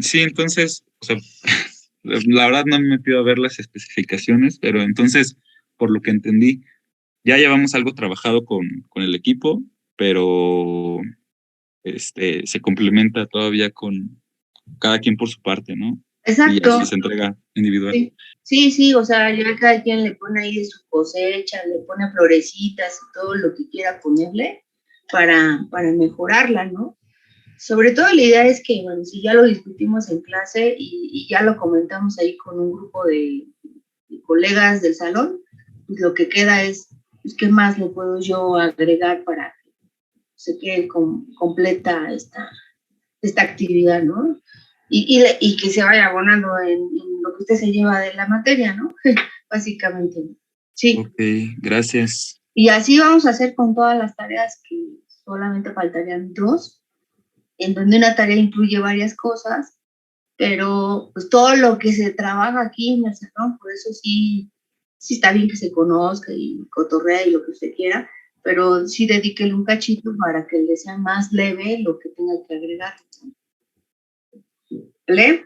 Sí, entonces, o sea, la verdad no me he metido a ver las especificaciones, pero entonces, por lo que entendí, ya llevamos algo trabajado con el equipo, pero se complementa todavía con cada quien por su parte, ¿no? Y Exacto. así se entrega individual. Sí, o sea, ya cada quien le pone ahí de su cosecha, le pone florecitas y todo lo que quiera ponerle para mejorarla, ¿no? Sobre todo la idea es que, bueno, si ya lo discutimos en clase y ya lo comentamos ahí con un grupo de colegas del salón, pues lo que queda es, pues, ¿qué más le puedo yo agregar para que se quede completa esta actividad, ¿no? Y que se vaya abonando en lo que usted se lleva de la materia, ¿no? Básicamente. Sí. Ok, gracias. Y así vamos a hacer con todas las tareas, que solamente faltarían 2, en donde una tarea incluye varias cosas, pero pues todo lo que se trabaja aquí en el salón, por eso sí está bien que se conozca y cotorrea y lo que usted quiera, pero sí dedíquele un cachito para que le sea más leve lo que tenga que agregar. ¿Vale?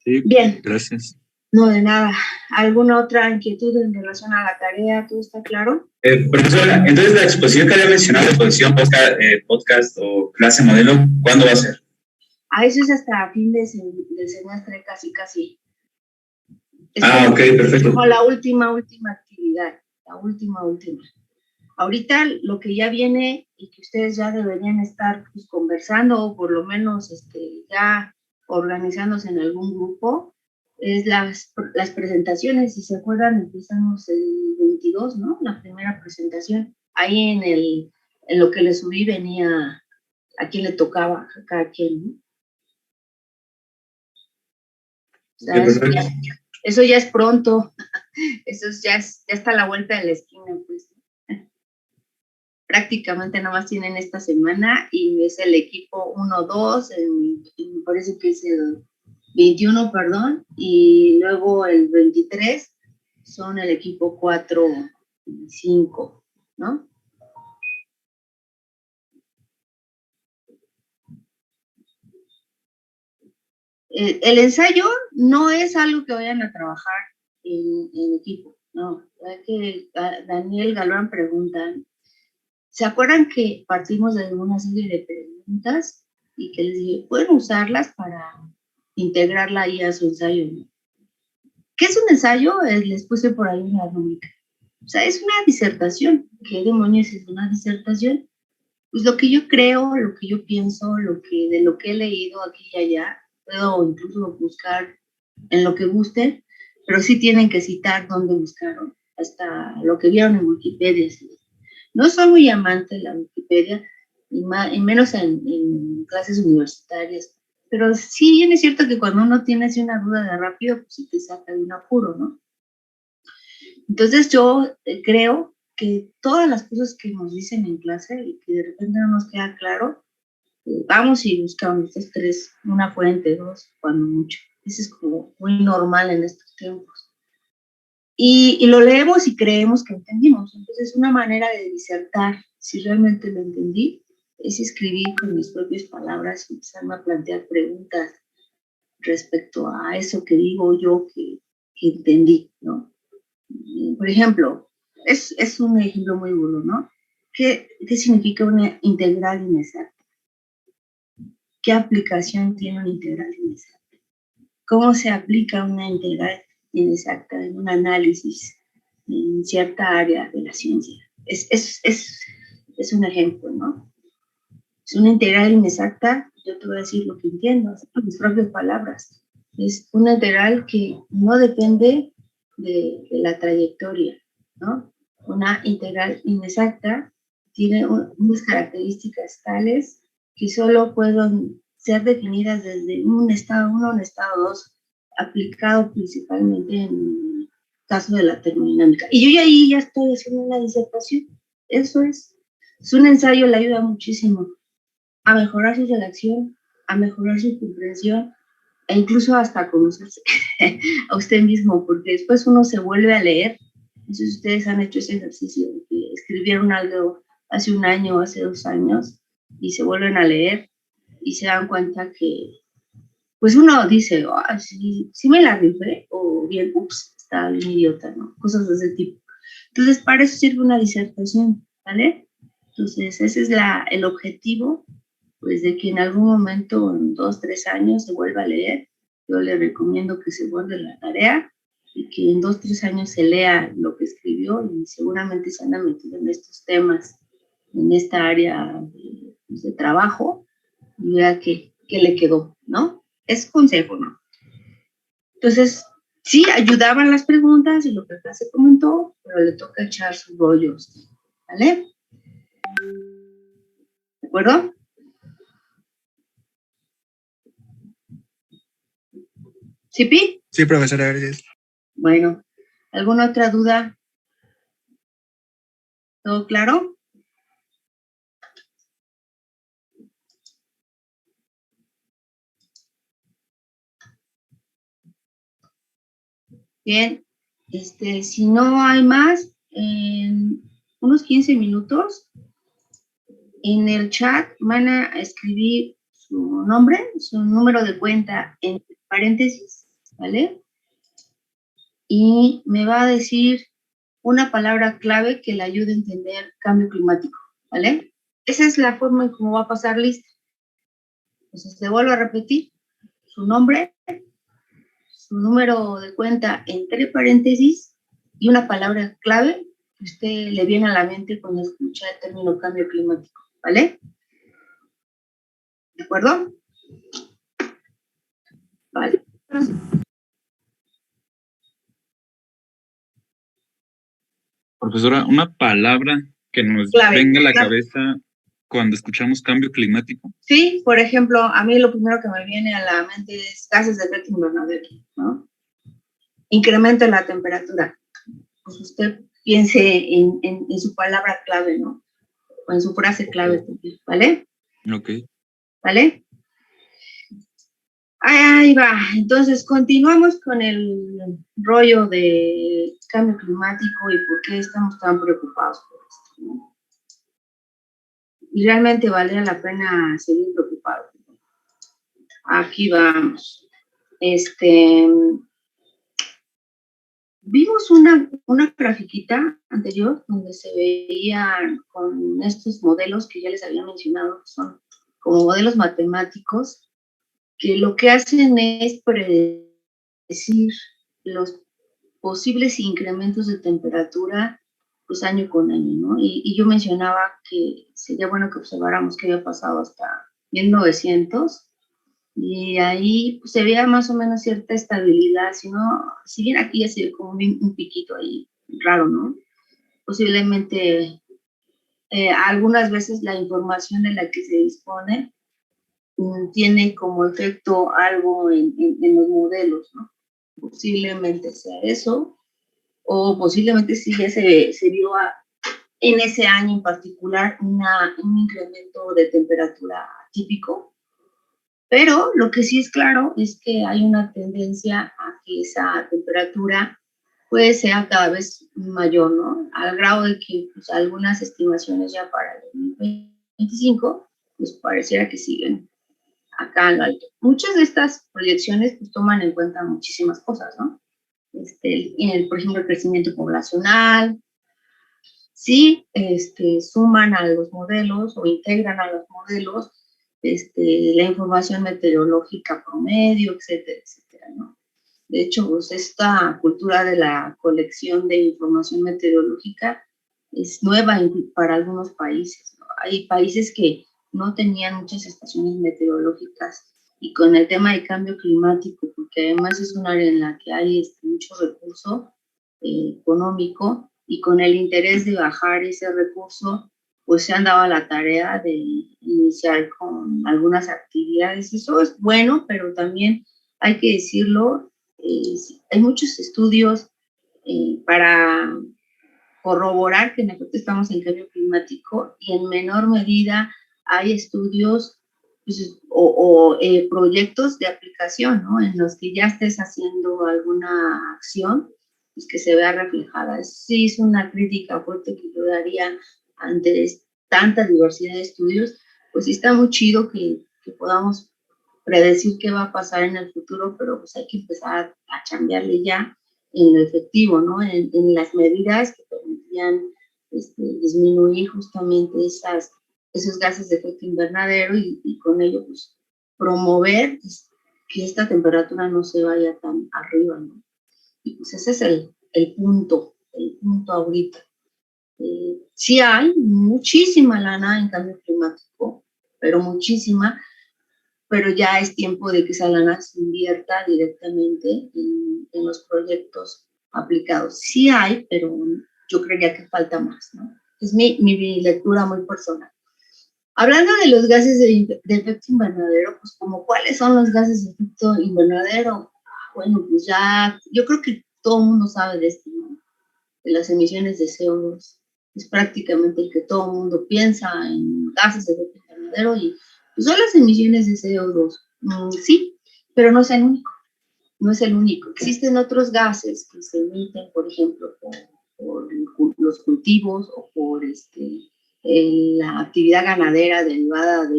Sí, Bien. gracias. No, de nada. ¿Alguna otra inquietud en relación a la tarea? ¿Todo está claro? Profesora, entonces la exposición que había mencionado, exposición, podcast o clase modelo, ¿cuándo va a ser? Eso es hasta fin de semestre, casi. Ok, perfecto. Como la última actividad, la última. Ahorita lo que ya viene y que ustedes ya deberían estar pues, conversando o por lo menos ya organizándose en algún grupo es las presentaciones. Si se acuerdan, empezamos el 22, ¿no? La primera presentación. Ahí en lo que le subí venía a quién le tocaba, a cada quien, ¿no? O sea, eso ya es pronto. Eso ya está a la vuelta de la esquina, pues. Prácticamente nada más tienen esta semana y es el equipo 1-2, me parece que es el 21, perdón, y luego el 23 son el equipo 4 y 5, ¿no? El ensayo no es algo que vayan a trabajar en equipo, no. Que Daniel Galván pregunta, ¿se acuerdan que partimos de una serie de preguntas y que les dije, pueden usarlas para integrarla ahí a su ensayo, ¿no? ¿Qué es un ensayo? Les puse por ahí una rúbrica. O sea, es una disertación. ¿Qué demonios es una disertación? Pues lo que yo creo, lo que yo pienso, de lo que he leído aquí y allá, puedo incluso buscar en lo que guste, pero sí tienen que citar dónde buscaron, hasta lo que vieron en Wikipedia. ¿Sí? No soy muy amante de la Wikipedia, y menos en clases universitarias, pero sí bien es cierto que cuando uno tiene así una duda de rápido, pues sí te saca de un apuro, ¿no? Entonces yo creo que todas las cosas que nos dicen en clase y que de repente no nos queda claro, vamos y buscamos estas 3, una fuente, 2, cuando mucho. Eso es como muy normal en estos tiempos. Y lo leemos y creemos que entendimos. Entonces, una manera de disertar, si realmente lo entendí, es escribir con mis propias palabras y empezarme a plantear preguntas respecto a eso que digo yo que entendí, ¿no? Por ejemplo, es un ejemplo muy burdo, ¿no? ¿Qué significa una integral inexacta? ¿Qué aplicación tiene una integral inexacta? ¿Cómo se aplica una integral inexacta en un análisis en cierta área de la ciencia? Es un ejemplo, ¿no? Es una integral inexacta, yo te voy a decir lo que entiendo, con mis propias palabras. Es una integral que no depende de la trayectoria, ¿no? Una integral inexacta tiene unas características tales que solo pueden ser definidas desde un estado 1 a un estado 2, aplicado principalmente en el caso de la termodinámica. Y yo ahí ya estoy haciendo una disertación. Eso es un ensayo, le ayuda muchísimo a mejorar su redacción, a mejorar su comprensión e incluso hasta a conocerse a usted mismo, porque después uno se vuelve a leer. Entonces ustedes han hecho ese ejercicio de que escribieron algo hace un año, hace 2 años y se vuelven a leer y se dan cuenta que, pues uno dice, sí me la rifé, o bien, ups, está bien idiota, ¿no? Cosas de ese tipo. Entonces, para eso sirve una disertación, ¿vale? Entonces, ese es el objetivo, pues, de que en algún momento, en 2, 3 años, se vuelva a leer. Yo le recomiendo que se guarde la tarea y que en 2, 3 años se lea lo que escribió y seguramente se anda metido en estos temas, en esta área de trabajo, y vea qué le quedó, ¿no? Es consejo, ¿no? Entonces, sí, ayudaban las preguntas y lo que acá se comentó, pero le toca echar sus rollos, ¿vale? ¿De acuerdo? ¿Sí, Pi? Sí, profesora, gracias. Bueno, ¿alguna otra duda? ¿Todo claro? Bien, si no hay más, en unos 15 minutos, en el chat van a escribir su nombre, su número de cuenta en paréntesis, ¿vale? Y me va a decir una palabra clave que le ayude a entender cambio climático, ¿vale? Esa es la forma en cómo va a pasar lista. Entonces, le vuelvo a repetir su nombre, su número de cuenta entre paréntesis y una palabra clave que usted le viene a la mente cuando escucha el término cambio climático, ¿vale? ¿De acuerdo? Vale. Profesora, una palabra que nos Clave. venga a la cabeza cuando escuchamos cambio climático. Sí, por ejemplo, a mí lo primero que me viene a la mente es gases de efecto invernadero, ¿no? Incremento en la temperatura. Pues usted piense en su palabra clave, ¿no? O en su frase clave, ¿vale? Ok. ¿Vale? Ahí va. Entonces, continuamos con el rollo de cambio climático y por qué estamos tan preocupados por esto, ¿no? Y realmente vale la pena seguir preocupados. Aquí vamos. Vimos una grafiquita anterior donde se veían con estos modelos que ya les había mencionado, que son como modelos matemáticos, que lo que hacen es predecir los posibles incrementos de temperatura pues año con año, ¿no? Y yo mencionaba que sería bueno que observáramos qué había pasado hasta 1900, y ahí pues, se veía más o menos cierta estabilidad, si bien aquí ya se ve como un piquito ahí raro, ¿no? Posiblemente algunas veces la información de la que se dispone tiene como efecto algo en los modelos, ¿no? Posiblemente sea eso, o posiblemente sí ya se vio en ese año en particular un incremento de temperatura típico. Pero lo que sí es claro es que hay una tendencia a que esa temperatura pues sea cada vez mayor, ¿no? Al grado de que pues, algunas estimaciones ya para el 2025 pues pareciera que siguen acá en lo alto. Muchas de estas proyecciones pues toman en cuenta muchísimas cosas, ¿no? Por ejemplo, el crecimiento poblacional, sí, suman a los modelos o integran a los modelos la información meteorológica promedio, etcétera, etcétera, ¿no? De hecho, pues esta cultura de la colección de información meteorológica es nueva para algunos países, ¿no? Hay países que no tenían muchas estaciones meteorológicas y con el tema de cambio climático, porque además es un área en la que hay mucho recurso económico, y con el interés de bajar ese recurso, pues se han dado la tarea de iniciar con algunas actividades. Eso es bueno, pero también hay que decirlo, hay muchos estudios para corroborar que en efecto estamos en cambio climático, y en menor medida hay estudios pues, o proyectos de aplicación, ¿no? En los que ya estés haciendo alguna acción, pues que se vea reflejada. Sí, es una crítica fuerte que yo daría ante tanta diversidad de estudios. Pues sí está muy chido que que podamos predecir qué va a pasar en el futuro, pero pues hay que empezar a cambiarle ya en lo efectivo, ¿no? En las medidas que permitían disminuir justamente esos gases de efecto invernadero y con ello pues promover que esta temperatura no se vaya tan arriba, ¿no? Y pues ese es el punto ahorita. Sí hay muchísima lana en cambio climático, pero muchísima, pero ya es tiempo de que esa lana se invierta directamente en los proyectos aplicados. Sí hay, pero yo creería que falta más, ¿no? Es mi lectura muy personal. Hablando de los gases de efecto invernadero, pues como cuáles son los gases de efecto invernadero, bueno, pues ya, yo creo que todo el mundo sabe de esto, ¿no? De las emisiones de CO2. Es prácticamente el que todo el mundo piensa en gases de efecto invernadero y pues son las emisiones de CO2. Sí, pero no es el único. No es el único. Existen otros gases que se emiten, por ejemplo, por los cultivos o por la actividad ganadera derivada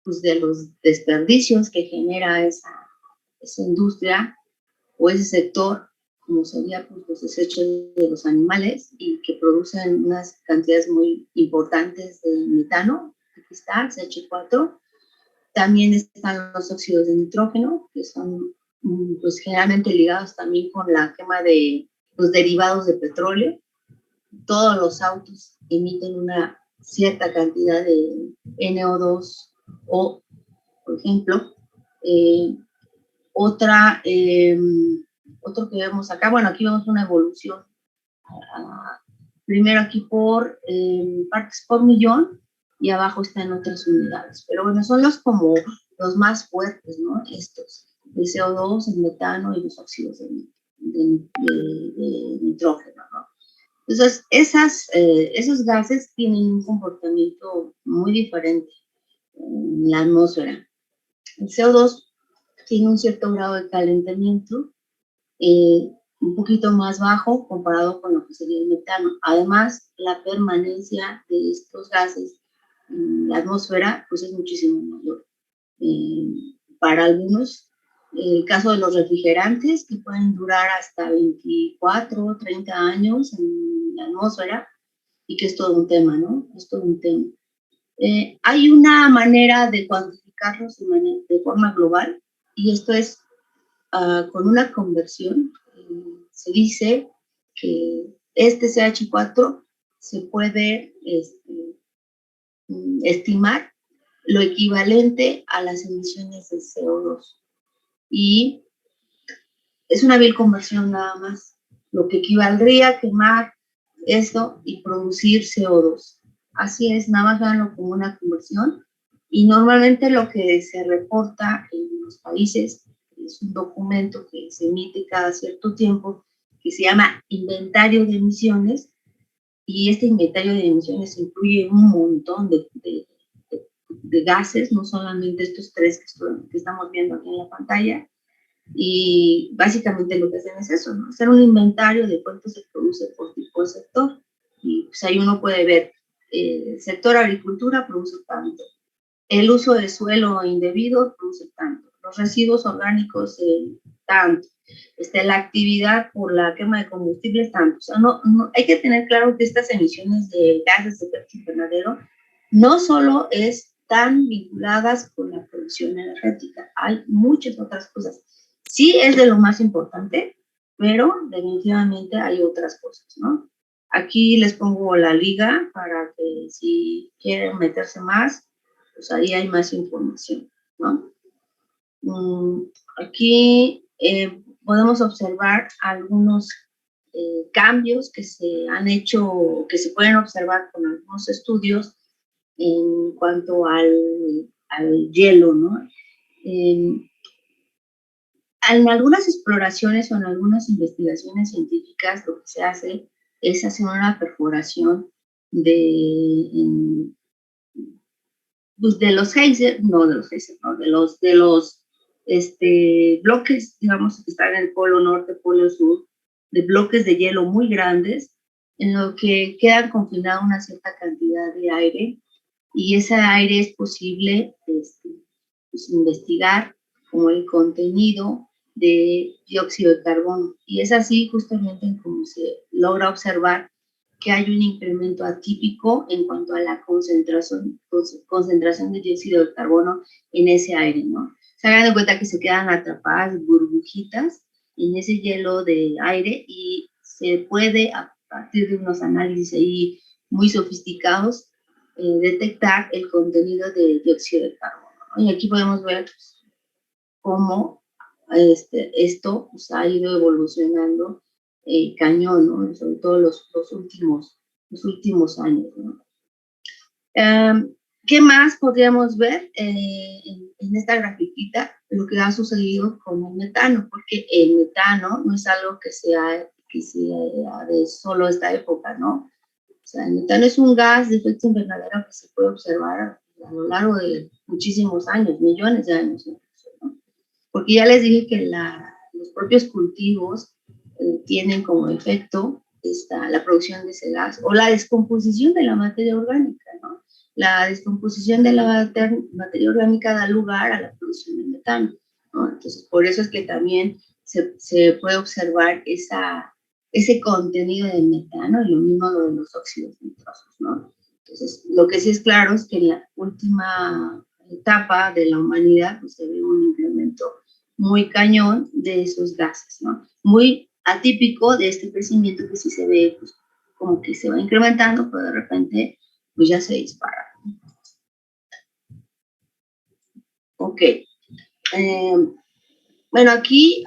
pues, de los desperdicios que genera esa industria o ese sector, como sería pues, los desechos de los animales y que producen unas cantidades muy importantes de metano. Aquí está, CH4. También están los óxidos de nitrógeno, que son pues, generalmente ligados también con la quema de los derivados de petróleo. Todos los autos emiten una cierta cantidad de NO2 o, por ejemplo, otro que vemos acá, bueno, aquí vemos una evolución. Primero aquí por partes por millón y abajo están otras unidades. Pero bueno, son como los más fuertes, ¿no? Estos, el CO2, el metano y los óxidos de nitrógeno, ¿no? Entonces, esos gases tienen un comportamiento muy diferente en la atmósfera. El CO2 tiene un cierto grado de calentamiento, un poquito más bajo comparado con lo que sería el metano. Además, la permanencia de estos gases en la atmósfera pues es muchísimo mayor. Para algunos, el caso de los refrigerantes, que pueden durar hasta 24, 30 años en la atmósfera, y que es todo un tema, ¿no? Es todo un tema. Hay una manera de cuantificarlos de forma global, y esto es con una conversión. Se dice que este CH4 se puede estimar lo equivalente a las emisiones de CO2. Y es una vil conversión nada más, lo que equivaldría a quemar esto y producir CO2. Así es, nada más veanlo como una conversión. Y normalmente lo que se reporta en los países es un documento que se emite cada cierto tiempo que se llama inventario de emisiones, y este inventario de emisiones incluye un montón de gases, no solamente estos tres que estamos viendo aquí en la pantalla, y básicamente lo que hacen es eso, ¿no? Hacer un inventario de cuánto se produce por tipo de sector, y pues ahí uno puede ver, el sector agricultura produce tanto, el uso de suelo indebido produce tanto, los residuos orgánicos tanto, la actividad por la quema de combustibles tanto. O sea, no, hay que tener claro que estas emisiones de gases de efecto invernadero no solo están vinculadas con la producción energética, hay muchas otras cosas. Sí es de lo más importante, pero definitivamente hay otras cosas, ¿no? Aquí les pongo la liga para que si quieren meterse más, pues ahí hay más información, ¿no? Aquí podemos observar algunos cambios que se han hecho, que se pueden observar con algunos estudios en cuanto al hielo, ¿no? En algunas exploraciones o en algunas investigaciones científicas lo que se hace es hacer una perforación pues de los geysers, no, de los bloques, digamos, que están en el polo norte, polo sur, de bloques de hielo muy grandes, en lo que queda confinada una cierta cantidad de aire, y ese aire es posible pues, investigar como el contenido de dióxido de carbono. Y es así justamente como se logra observar que hay un incremento atípico en cuanto a la concentración de dióxido de carbono en ese aire, ¿no? Se hagan de cuenta que se quedan atrapadas burbujitas en ese hielo de aire y se puede, a partir de unos análisis ahí muy sofisticados, detectar el contenido de dióxido de carbono, ¿no? Y aquí podemos ver pues, cómo esto pues, ha ido evolucionando cañón, ¿no? Sobre todo los últimos años, ¿no? ¿Qué más podríamos ver en esta grafiquita? Lo que ha sucedido con el metano, porque el metano no es algo que sea de solo esta época, ¿no? O sea, el metano es un gas de efecto invernadero que se puede observar a lo largo de muchísimos años, millones de años, ¿no? Porque ya les dije que los propios cultivos tienen como efecto la producción de ese gas o la descomposición de la materia orgánica, ¿no? La descomposición de la materia orgánica da lugar a la producción de metano, ¿no? Entonces, por eso es que también se puede observar ese contenido de metano y lo mismo lo de los óxidos nitrosos, ¿no? Entonces, lo que sí es claro es que en la última etapa de la humanidad pues, se ve un incremento muy cañón de esos gases, ¿no? Muy atípico de este crecimiento que sí se ve pues, como que se va incrementando, pero de repente pues ya se dispara. Ok. Bueno, aquí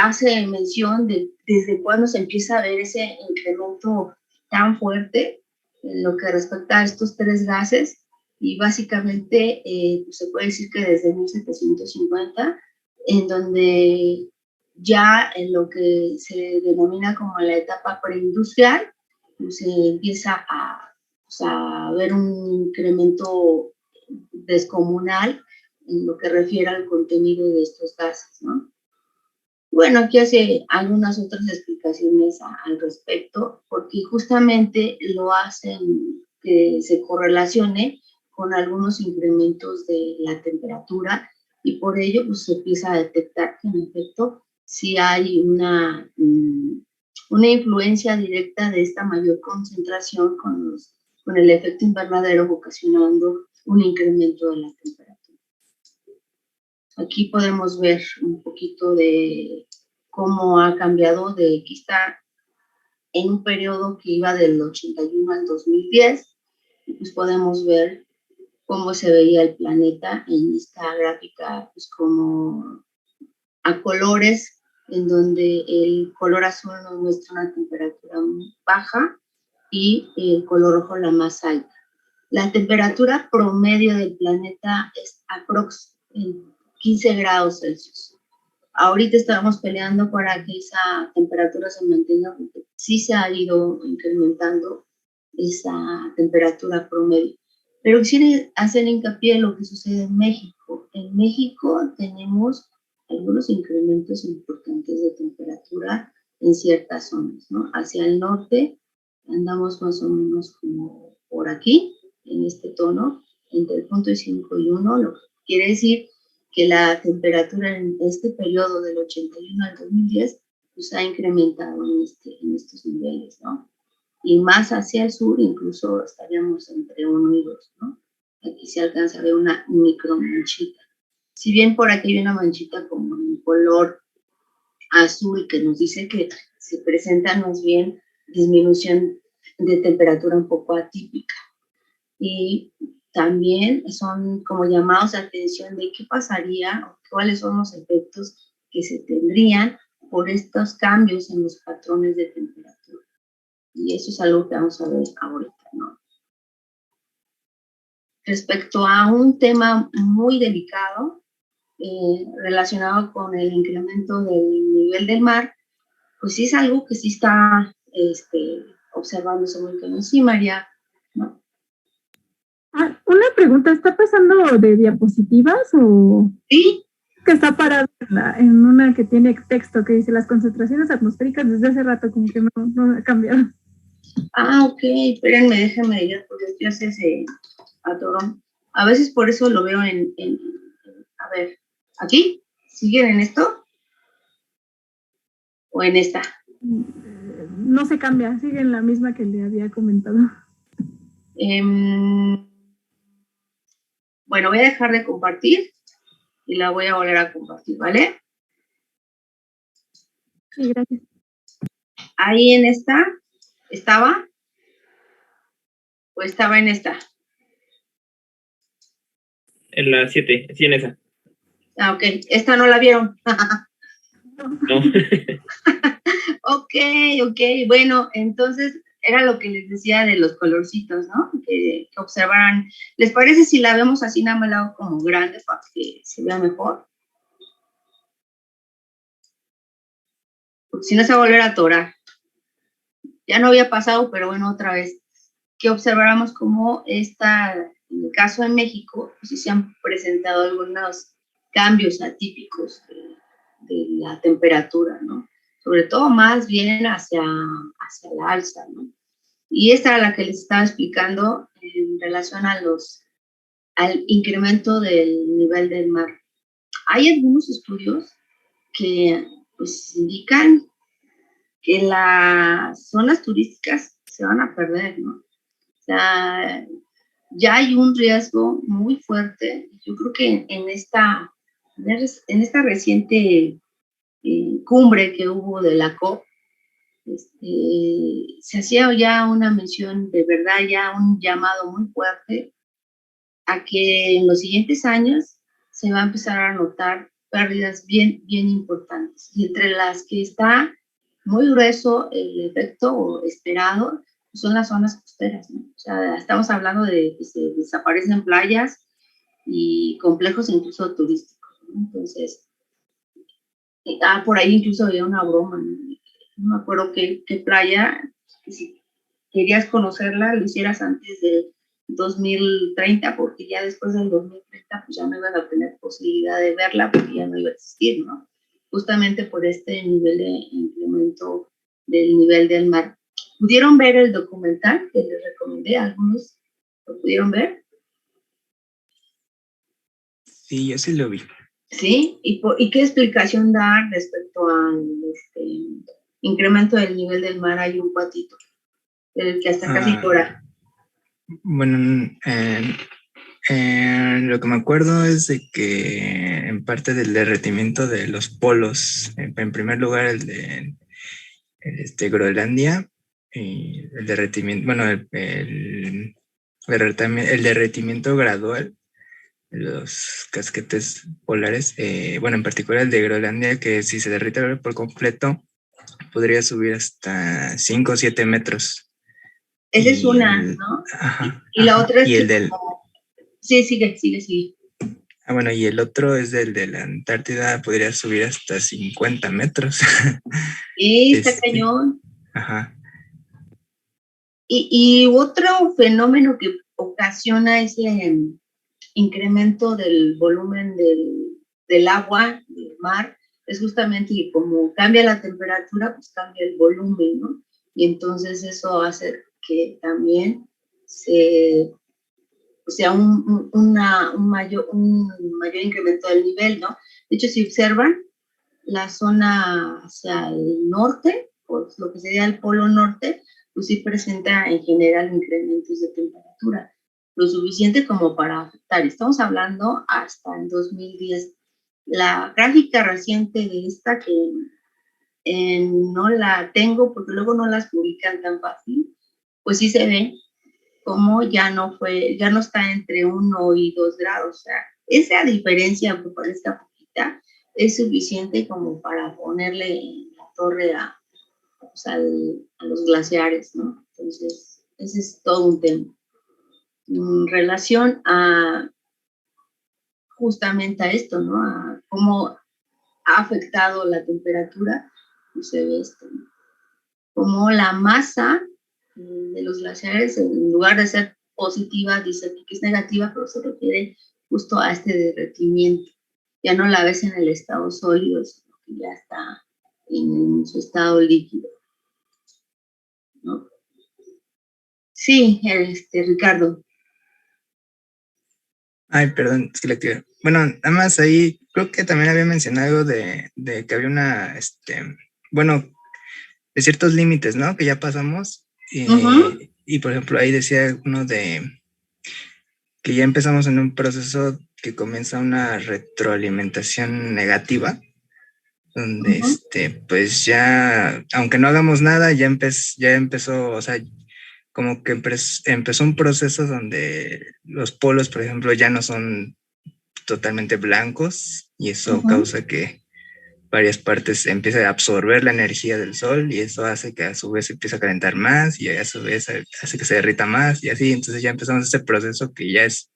hace mención de desde cuándo se empieza a ver ese incremento tan fuerte en lo que respecta a estos tres gases y básicamente pues se puede decir que desde 1750, en donde ya en lo que se denomina como la etapa preindustrial, pues se empieza a ver un incremento descomunal en lo que refiere al contenido de estos gases, ¿no? Bueno, aquí hace algunas otras explicaciones al respecto, porque justamente lo hacen que se correlacione con algunos incrementos de la temperatura y por ello pues, se empieza a detectar que en efecto sí hay una influencia directa de esta mayor concentración con el efecto invernadero ocasionando un incremento de la temperatura. Aquí podemos ver un poquito de cómo ha cambiado de aquí está en un periodo que iba del 81 al 2010, y pues podemos ver cómo se veía el planeta en esta gráfica, pues como a colores, en donde el color azul nos muestra una temperatura muy baja y el color rojo la más alta. La temperatura promedio del planeta es aproximadamente 15 grados Celsius. Ahorita estamos peleando para que esa temperatura se mantenga, porque sí se ha ido incrementando esa temperatura promedio. Pero quisiera hacer hincapié en lo que sucede en México. En México tenemos algunos incrementos importantes de temperatura en ciertas zonas, ¿no? Hacia el norte andamos más o menos como por aquí, en este tono, entre el 0.5 y 1, lo que quiere decir que la temperatura en este periodo del 81 al 2010 pues, ha incrementado en estos niveles, ¿no? Y más hacia el sur incluso estaríamos entre 1 y 2, ¿no? Aquí se alcanza a ver una micromanchita. Si bien por aquí hay una manchita como en color azul que nos dice que se presenta más bien disminución de temperatura un poco atípica. Y también son como llamados a atención de qué pasaría o cuáles son los efectos que se tendrían por estos cambios en los patrones de temperatura. Y eso es algo que vamos a ver ahorita, ¿no? Respecto a un tema muy delicado relacionado con el incremento del nivel del mar, pues sí es algo que sí está observándose muy bien. Sí, María, ¿no? Una pregunta, ¿está pasando de diapositivas o...? Sí. Que está parada en una que tiene texto que dice las concentraciones atmosféricas desde hace rato, como que no ha cambiado. Ok, espérenme, déjenme ir, porque ya se atoró. A veces por eso lo veo en A ver, ¿aquí? ¿Siguen en esto? ¿O en esta? No se cambia, sigue en la misma que le había comentado. Bueno, voy a dejar de compartir y la voy a volver a compartir, ¿vale? Sí, gracias. Ahí en esta, ¿estaba? ¿O estaba en esta? En la 7, sí, en esa. Ah, ok. Esta no la vieron. No. Ok. Bueno, entonces era lo que les decía de los colorcitos, ¿no? Que observaran. ¿Les parece si la vemos así, nada más la hago como grande para que se vea mejor? Porque si no se va a volver a atorar. Ya no había pasado, pero bueno, otra vez. Que observáramos cómo en el caso de México, pues sí se han presentado algunos cambios atípicos de la temperatura, ¿no? Sobre todo más bien hacia la alza, ¿no? Y esta era la que les estaba explicando en relación al incremento del nivel del mar. Hay algunos estudios que pues indican que las zonas turísticas se van a perder, ¿no? O sea, ya hay un riesgo muy fuerte. Yo creo que en esta reciente cumbre que hubo de la COP, se hacía ya una mención, de verdad, ya un llamado muy fuerte a que en los siguientes años se va a empezar a notar pérdidas bien importantes. Y entre las que está muy grueso el efecto esperado son las zonas costeras, ¿no? O sea, estamos hablando de que se desaparecen playas y complejos incluso turísticos, ¿no? Entonces, por ahí incluso había una broma, ¿no? No me acuerdo qué playa, que si querías conocerla, lo hicieras antes de 2030, porque ya después del 2030 pues ya no ibas a tener posibilidad de verla porque ya no iba a existir, ¿no? Justamente por este nivel de incremento del nivel del mar. ¿Pudieron ver el documental que les recomendé? ¿Algunos lo pudieron ver? Sí, yo sí lo vi. ¿Sí? ¿Y qué explicación dar respecto al incremento del nivel del mar? Hay un cuatito, el que hasta casi llora. Bueno, lo que me acuerdo es de que en parte del derretimiento de los polos, en primer lugar el de Groenlandia, y el derretimiento, bueno, el derretimiento gradual de los casquetes polares, bueno, en particular el de Groenlandia, que si se derrite por completo, podría subir hasta 5 o 7 metros. Esa es una, ¿no? Ajá. Y la otra es y que el del... Sí, sigue. bueno, y el otro es del de la Antártida, podría subir hasta 50 metros. Y está cañón. Ajá. Y otro fenómeno que ocasiona ese incremento del volumen del agua, del mar, es justamente que como cambia la temperatura, pues cambia el volumen, ¿no? Y entonces eso hace que también sea un mayor incremento del nivel, ¿no? De hecho, si observan, la zona hacia el norte, pues lo que sería el polo norte, pues sí presenta en general incrementos de temperatura, lo suficiente como para afectar. Estamos hablando hasta el 2010. La gráfica reciente de esta, que no la tengo porque luego no las publican tan fácil, pues sí se ve como ya no está entre 1 y 2 grados. O sea, esa diferencia, me parece poquita, es suficiente como para ponerle la torre a los glaciares, ¿no? Entonces, ese es todo un tema. En relación a justamente a esto, ¿no? A cómo ha afectado la temperatura, pues se ve esto, ¿no? Como la masa de los glaciares, en lugar de ser positiva, dice que es negativa, pero se refiere justo a este derretimiento. Ya no la ves en el estado sólido, sino que ya está en su estado líquido, ¿no? Sí, Ricardo. Ay, perdón, es que le activé. Bueno, nada más ahí, creo que también había mencionado algo de que había bueno, de ciertos límites, ¿no? Que ya pasamos. Ujú. Y por ejemplo, ahí decía uno de que ya empezamos en un proceso que comienza una retroalimentación negativa, donde Ujú. pues ya, aunque no hagamos nada, ya empezó, o sea, como que empezó un proceso donde los polos, por ejemplo, ya no son totalmente blancos y eso Ujú. causa que varias partes empiecen a absorber la energía del sol y eso hace que a su vez se empiece a calentar más y a su vez hace que se derrita más y así, entonces ya empezamos este proceso que ya es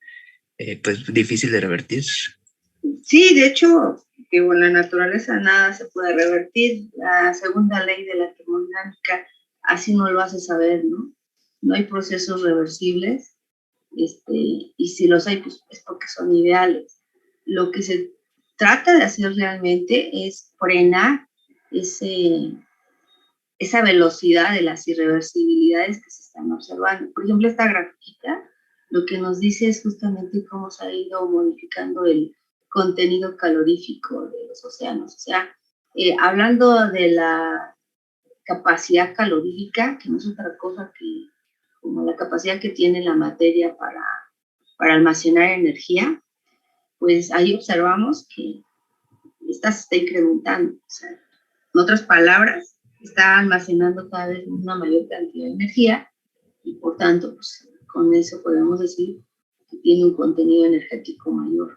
pues difícil de revertir. Sí, de hecho, digo, en la naturaleza nada se puede revertir. La segunda ley de la termodinámica así no lo hace saber, ¿no? No hay procesos reversibles, y si los hay, pues es porque son ideales. Lo que se trata de hacer realmente es frenar ese, esa velocidad de las irreversibilidades que se están observando. Por ejemplo, esta gráfica lo que nos dice es justamente cómo se ha ido modificando el contenido calorífico de los océanos. O sea, hablando de la capacidad calorífica, que no es otra cosa que como la capacidad que tiene la materia para almacenar energía, pues ahí observamos que esta se está incrementando. O sea, en otras palabras, está almacenando cada vez una mayor cantidad de energía y por tanto, pues, con eso podemos decir que tiene un contenido energético mayor.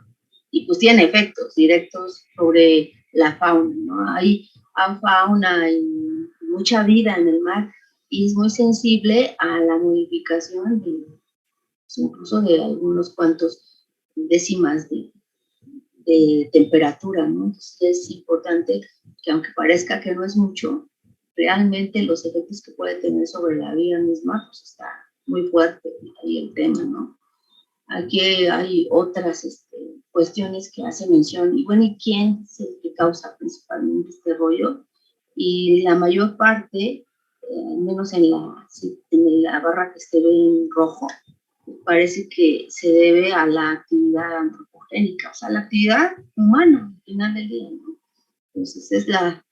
Y pues tiene efectos directos sobre la fauna, ¿no? Hay fauna y mucha vida en el mar y es muy sensible a la modificación de, pues, incluso de algunos cuantos décimas de temperatura, ¿no? Entonces es importante que aunque parezca que no es mucho, realmente los efectos que puede tener sobre la vida misma, pues está muy fuerte ahí el tema, ¿no? Aquí hay otras cuestiones que hace mención, y bueno, ¿y quién es el que causa principalmente este rollo? Y la mayor parte, al menos en la barra que se ve en rojo, parece que se debe a la actividad antropogénica, o sea, la actividad humana al final del día, ¿no? Entonces es la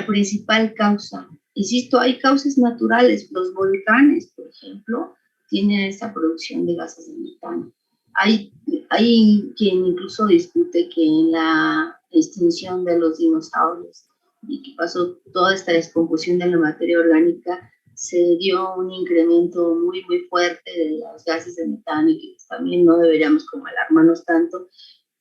principal causa. Insisto, hay causas naturales. Los volcanes, por ejemplo, tienen esa producción de gases de metano. Hay, hay quien incluso discute que en la extinción de los dinosaurios y que pasó toda esta descomposición de la materia orgánica, se dio un incremento muy, muy fuerte de los gases de metano y que también no deberíamos como alarmarnos tanto,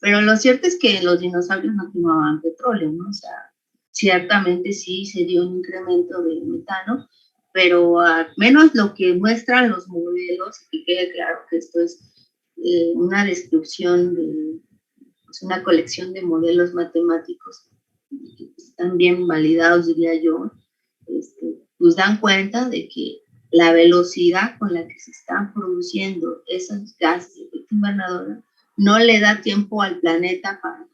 pero lo cierto es que los dinosaurios no quemaban petróleo, ¿no? O sea, ciertamente sí se dio un incremento de metano, pero al menos lo que muestran los modelos, y que quede claro que esto es una descripción de pues, una colección de modelos matemáticos que están bien validados, diría yo, pues dan cuenta de que la velocidad con la que se están produciendo esos gases de efecto invernadero no le da tiempo al planeta para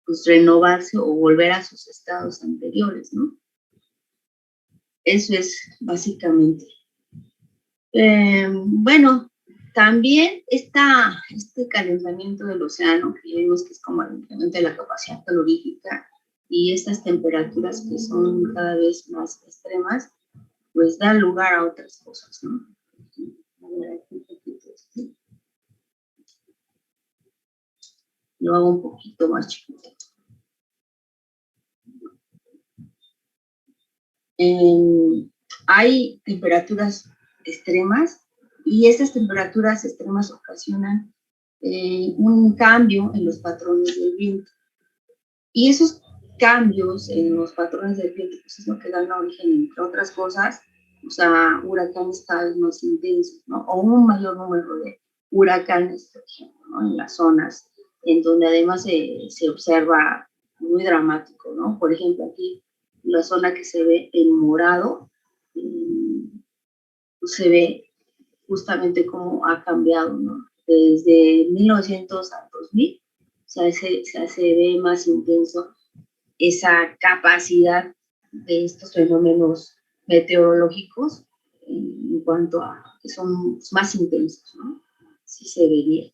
pues, renovarse o volver a sus estados anteriores, ¿no? Eso es básicamente. Bueno, también este calentamiento del océano, que vemos que es como el incremento de la capacidad calorífica y estas temperaturas que son cada vez más extremas, pues da lugar a otras cosas, ¿no? A ver, aquí un poquito lo hago un poquito más chiquito. Hay temperaturas extremas y estas temperaturas extremas ocasionan un cambio en los patrones del viento. Y esos cambios en los patrones del viento pues es lo que dan origen, entre otras cosas, o sea, huracanes cada vez más intensos, ¿no? O un mayor número de huracanes, por ejemplo, ¿no? En las zonas en donde además se observa muy dramático, ¿no? Por ejemplo, aquí la zona que se ve en morado, pues se ve justamente cómo ha cambiado, ¿no? Desde 1900 a 2000, o sea, se ve más intenso esa capacidad de estos fenómenos meteorológicos en cuanto a que son más intensos, ¿no? Sí se vería.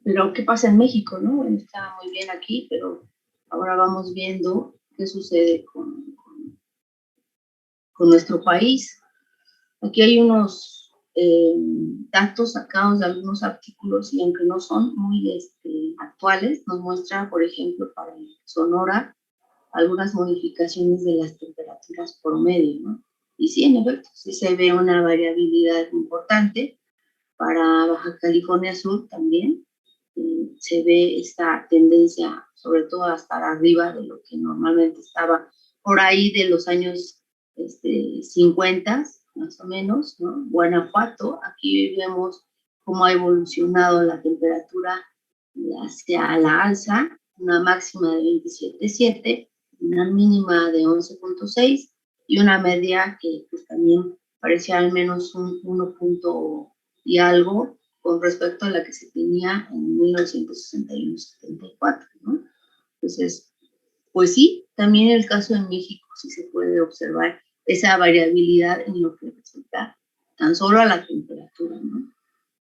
Pero ¿qué pasa en México, no? Bueno, está muy bien aquí, pero ahora vamos viendo qué sucede con nuestro país. Aquí hay unos datos sacados de algunos artículos y aunque no son muy actuales, nos muestra, por ejemplo, para Sonora, algunas modificaciones de las temperaturas promedio, ¿no? Y sí, en efecto, sí se ve una variabilidad importante. Para Baja California Sur también se ve esta tendencia, sobre todo a estar arriba de lo que normalmente estaba por ahí de los años 50, más o menos, ¿no? Guanajuato, aquí vemos cómo ha evolucionado la temperatura hacia la alza, una máxima de 27.7, una mínima de 11.6 y una media que pues, también parecía al menos un 1 punto y algo con respecto a la que se tenía en 1961-74, ¿no? Entonces, pues sí, también en el caso de México sí se puede observar esa variabilidad en lo que respecta tan solo a la temperatura, ¿no?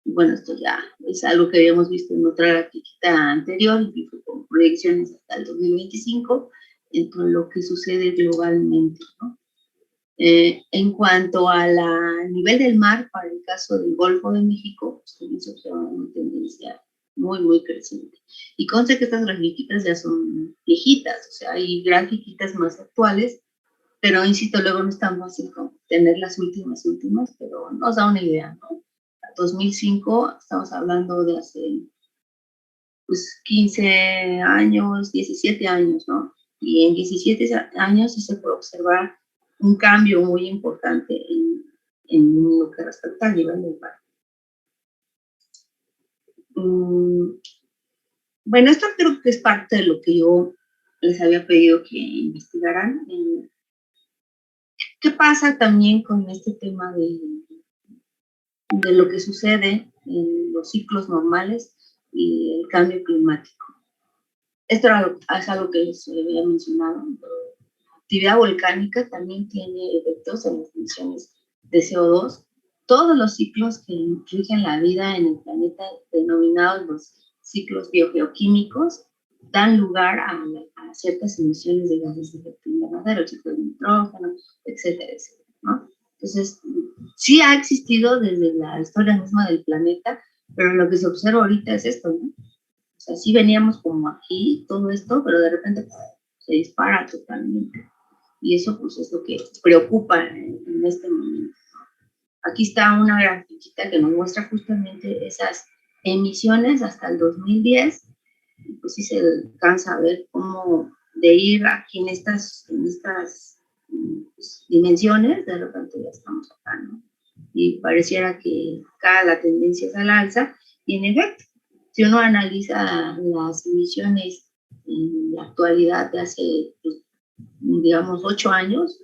Y bueno, esto ya es algo que habíamos visto en otra articulita anterior, incluso con proyecciones hasta el 2025, en todo lo que sucede globalmente, ¿no? En cuanto al nivel del mar, para el caso del Golfo de México, pues también se observa una tendencia muy, muy creciente. Y conste que estas grafiquitas ya son viejitas, o sea, hay grafiquitas más actuales, pero insisto, luego no es tan fácil como tener las últimas, pero nos da una idea, ¿no? 2005, estamos hablando de hace pues 15 años, 17 años, ¿no? Y en 17 años sí se puede observar un cambio muy importante en lo que respecta al nivel del mar. Bueno, esto creo que es parte de lo que yo les había pedido que investigaran. ¿Qué pasa también con este tema de lo que sucede en los ciclos normales y el cambio climático? Esto es algo que les había mencionado. La actividad volcánica también tiene efectos en las emisiones de CO2. Todos los ciclos que rigen la vida en el planeta, denominados los ciclos biogeoquímicos, dan lugar a ciertas emisiones de gases de efecto invernadero, el ciclo de nitrógeno, etcétera, etcétera, ¿no? Entonces, sí ha existido desde la historia misma del planeta, pero lo que se observa ahorita es esto, ¿no? O sea, sí veníamos como aquí, todo esto, pero de repente se dispara totalmente. Y eso pues es lo que preocupa en este momento. Aquí está una grafiquita que nos muestra justamente esas emisiones hasta el 2010. Y pues sí se alcanza a ver cómo de ir aquí en estas pues, dimensiones, de repente ya estamos acá, ¿no? Y pareciera que acá la tendencia es al alza. Y en efecto, si uno analiza las emisiones en la actualidad de hace, pues, digamos, 8 años,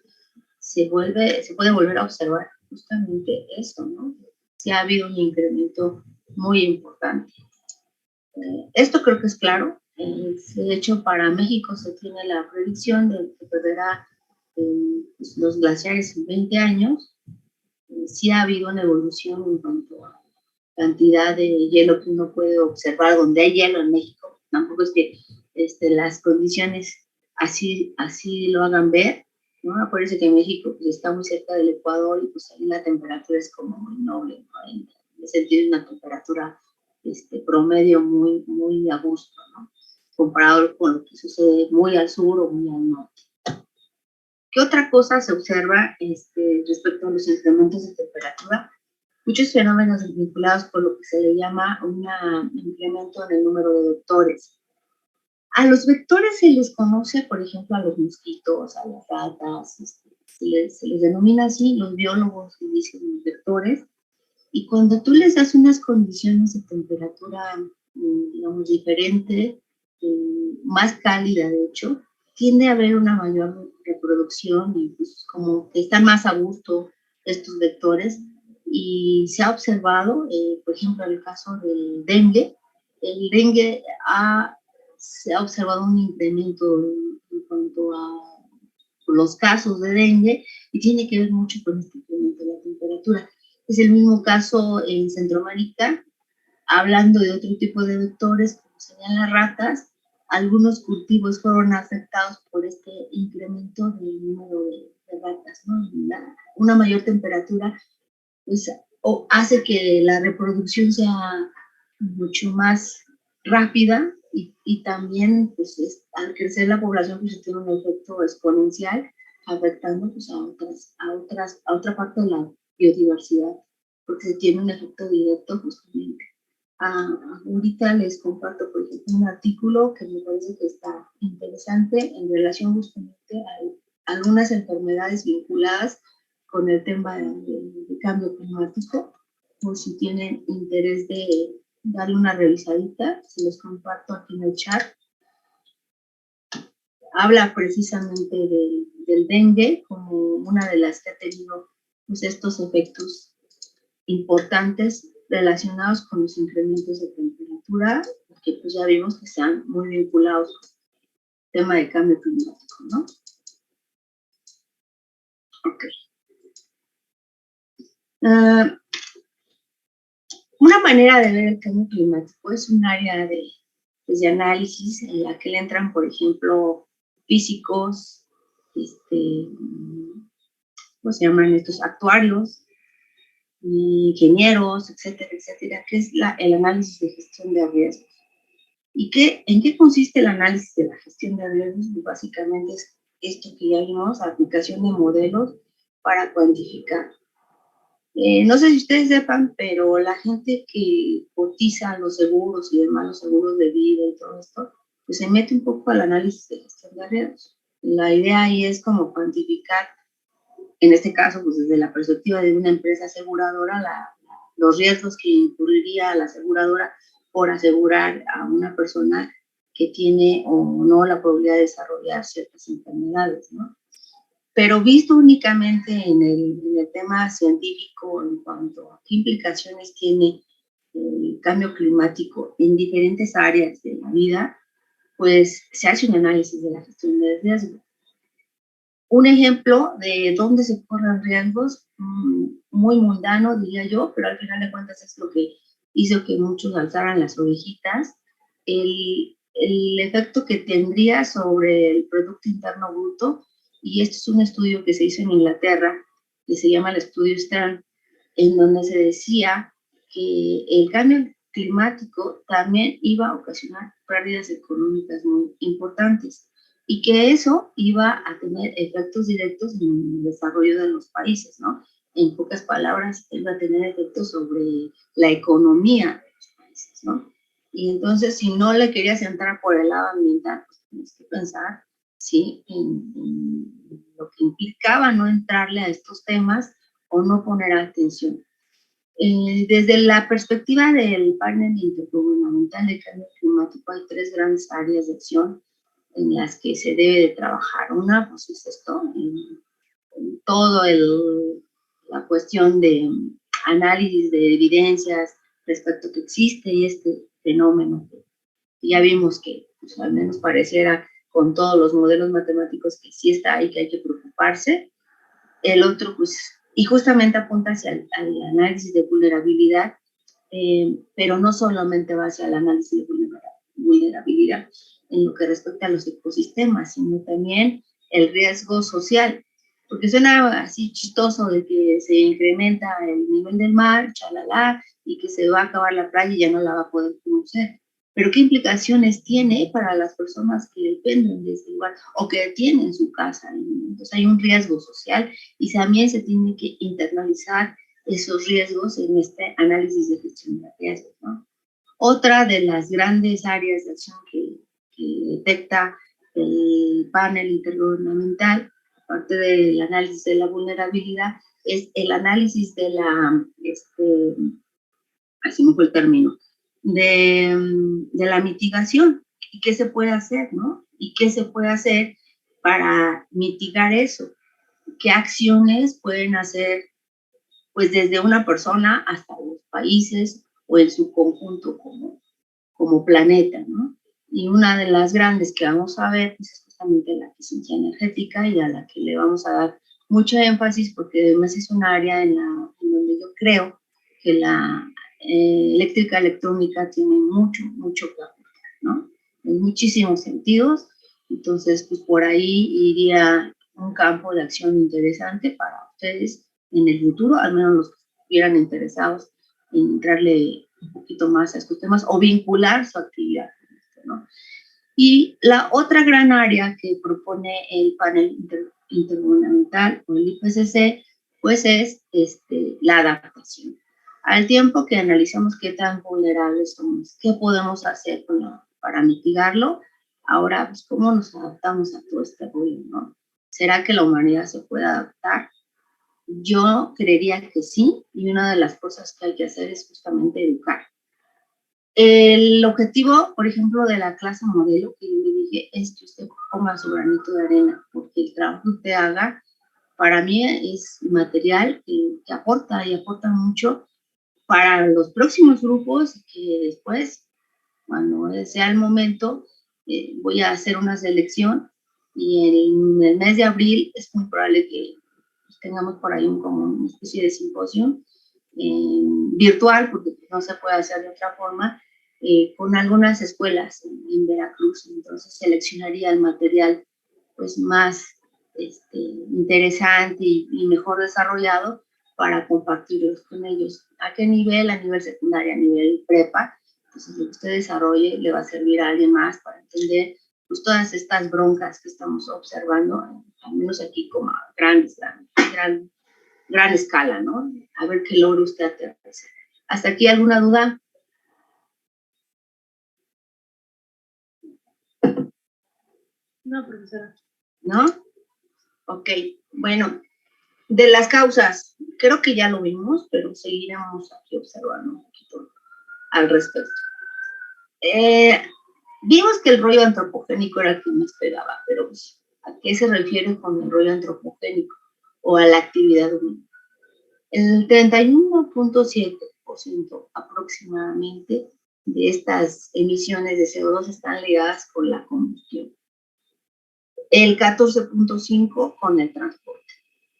se puede volver a observar justamente eso, ¿no? Sí ha habido un incremento muy importante. Esto creo que es claro. De hecho, para México se tiene la predicción de que perderá pues, los glaciares en 20 años. Sí ha habido una evolución en cuanto a cantidad de hielo que uno puede observar, donde hay hielo en México. Tampoco es que las condiciones así lo hagan ver, ¿no? Acuérdense que México pues, está muy cerca del Ecuador y pues ahí la temperatura es como muy noble, ¿no? En el sentido de una temperatura promedio muy, muy a gusto, ¿no? Comparado con lo que sucede muy al sur o muy al norte. ¿Qué otra cosa se observa respecto a los incrementos de temperatura? Muchos fenómenos vinculados con lo que se le llama un incremento en el número de vectores. A los vectores se les conoce, por ejemplo, a los mosquitos, a las ratas, se les denomina así, los biólogos dicen los vectores, y cuando tú les das unas condiciones de temperatura, digamos, diferente, más cálida de hecho, tiende a haber una mayor reproducción y pues como que están más a gusto estos vectores. Y se ha observado, por ejemplo, en el caso del dengue, se ha observado un incremento en cuanto a los casos de dengue y tiene que ver mucho con este incremento de la temperatura. Es el mismo caso en Centroamérica, Hablando de otro tipo de vectores, como serían las ratas, algunos cultivos fueron afectados por este incremento del número de ratas, ¿no? Una mayor temperatura pues, hace que la reproducción sea mucho más rápida y también pues, al crecer la población pues, tiene un efecto exponencial afectando pues, a otra parte de la biodiversidad, porque se tiene un efecto directo justamente. Ahorita les comparto, por ejemplo, un artículo que me parece que está interesante en relación justamente a algunas enfermedades vinculadas con el tema de cambio climático. Por si tienen interés de darle una revisadita, se los comparto aquí en el chat. Habla precisamente del dengue como una de las que ha tenido pues, estos efectos importantes relacionados con los incrementos de temperatura, que pues ya vimos que están muy vinculados con el tema de cambio climático, ¿no? Ok. Una manera de ver el cambio climático es un área de análisis en la que le entran, por ejemplo, físicos, ¿cómo se llaman estos? Actuarios, ingenieros, etcétera, etcétera, que es el análisis de gestión de riesgos. ¿Y en qué consiste el análisis de la gestión de riesgos? Pues básicamente es esto que ya vimos, aplicación de modelos para cuantificar. No sé si ustedes sepan, pero la gente que cotiza los seguros y demás, los seguros de vida y todo esto, pues se mete un poco al análisis de gestión de riesgos. La idea ahí es como cuantificar, en este caso, pues desde la perspectiva de una empresa aseguradora, los riesgos que incurriría la aseguradora por asegurar a una persona que tiene o no la probabilidad de desarrollar ciertas enfermedades, ¿no? Pero visto únicamente en el tema científico en cuanto a qué implicaciones tiene el cambio climático en diferentes áreas de la vida, pues se hace un análisis de la gestión de riesgo. Un ejemplo de dónde se corren riesgos, muy mundano diría yo, pero al final de cuentas es lo que hizo que muchos alzaran las orejitas, el efecto que tendría sobre el Producto Interno Bruto, y esto es un estudio que se hizo en Inglaterra, que se llama el estudio Stern, en donde se decía que el cambio climático también iba a ocasionar pérdidas económicas muy importantes y que eso iba a tener efectos directos en el desarrollo de los países, ¿no? En pocas palabras, iba a tener efectos sobre la economía de los países, ¿no? Y entonces, si no le querías entrar por el lado ambiental, pues tienes que pensar, ¿sí? En lo que implicaba no entrarle a estos temas o no poner atención. Desde la perspectiva del panel intergubernamental de cambio climático, hay 3 grandes áreas de acción en las que se debe de trabajar. Una, pues es esto, en todo la cuestión de análisis de evidencias respecto a que existe este fenómeno. Ya vimos que, pues, al menos pareciera con todos los modelos matemáticos que sí está ahí, que hay que preocuparse. El otro, pues, y justamente apunta hacia el análisis de vulnerabilidad, pero no solamente va hacia el análisis de vulnerabilidad en lo que respecta a los ecosistemas, sino también el riesgo social, porque suena así chistoso de que se incrementa el nivel del mar, chalala, y que se va a acabar la playa y ya no la va a poder conocer. Pero ¿qué implicaciones tiene para las personas que dependen de ese lugar o que tienen su casa? Entonces hay un riesgo social y también se tiene que internalizar esos riesgos en este análisis de gestión de riesgos, ¿no? Otra de las grandes áreas de acción que detecta el panel intergubernamental, aparte del análisis de la vulnerabilidad, es el análisis de la, así me fue el término, de la mitigación. ¿Y qué se puede hacer, no? ¿Y qué se puede hacer para mitigar eso? ¿Qué acciones pueden hacer, pues, desde una persona hasta los países o en su conjunto como planeta, ¿no? Y una de las grandes que vamos a ver pues, es justamente la eficiencia energética y a la que le vamos a dar mucho énfasis porque además es un área en donde yo creo que eléctrica electrónica tiene mucho que aportar, ¿no? En muchísimos sentidos. Entonces, pues por ahí iría un campo de acción interesante para ustedes en el futuro, al menos los que estuvieran interesados en entrarle un poquito más a estos temas o vincular su actividad con esto, ¿no? Y la otra gran área que propone el panel intergubernamental o el IPCC, pues es la adaptación. Al tiempo que analizamos qué tan vulnerables somos, qué podemos hacer para mitigarlo, ahora, pues, ¿cómo nos adaptamos a todo este rollo, no? ¿Será que la humanidad se puede adaptar? Yo creería que sí, y una de las cosas que hay que hacer es justamente educar. El objetivo, por ejemplo, de la clase modelo que yo le dije es que usted ponga su granito de arena, porque el trabajo que usted haga, para mí es material que aporta y aporta mucho para los próximos grupos que después, cuando sea el momento, voy a hacer una selección y en el mes de abril es muy probable que tengamos por ahí como una especie de simposio virtual, porque no se puede hacer de otra forma, con algunas escuelas en Veracruz. Entonces seleccionaría el material pues más interesante y mejor desarrollado para compartirlos con ellos. ¿A qué nivel? A nivel secundaria, a nivel prepa. Entonces lo que usted desarrolle le va a servir a alguien más para entender pues todas estas broncas que estamos observando, al menos aquí como a gran escala, ¿no? A ver qué logra usted aterrizar. ¿Hasta aquí alguna duda? No, profesora. ¿No? Ok, bueno, de las causas, creo que ya lo vimos, pero seguiremos aquí observando un poquito al respecto. Vimos que el rollo antropogénico era el que más pegaba, pero pues, ¿a qué se refiere con el rollo antropogénico o a la actividad humana? El 31.7% aproximadamente de estas emisiones de CO2 están ligadas con la combustión. El 14.5% con el transporte.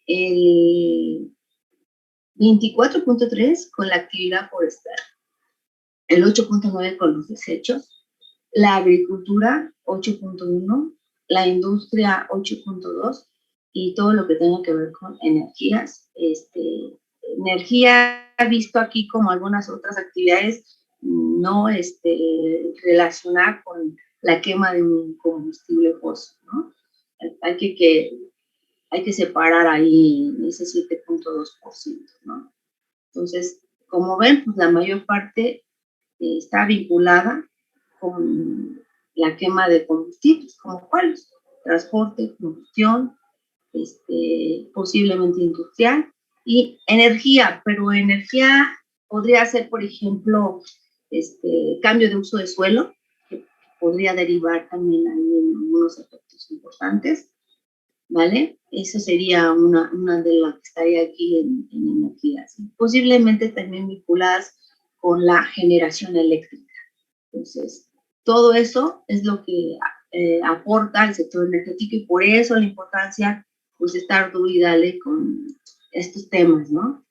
El 24.3% con la actividad forestal. El 8.9% con los desechos. La agricultura, 8.1%. La industria, 8.2%. Y todo lo que tenga que ver con energías. Energía visto aquí como algunas otras actividades no relacionar con la quema de un combustible fósil, ¿no? Hay que separar ahí ese 7.2%, ¿no? Entonces, como ven, pues la mayor parte está vinculada con la quema de combustibles, como cuáles, transporte, combustión, posiblemente industrial, y energía, pero energía podría ser, por ejemplo, cambio de uso de suelo, que podría derivar también ahí en algunos efectos importantes, ¿vale? Eso sería una de las que estaría aquí en energía, ¿sí? Posiblemente también vinculadas con la generación eléctrica. Entonces, todo eso es lo que aporta al sector energético y por eso la importancia pues estar duro y dale con estos temas, ¿no?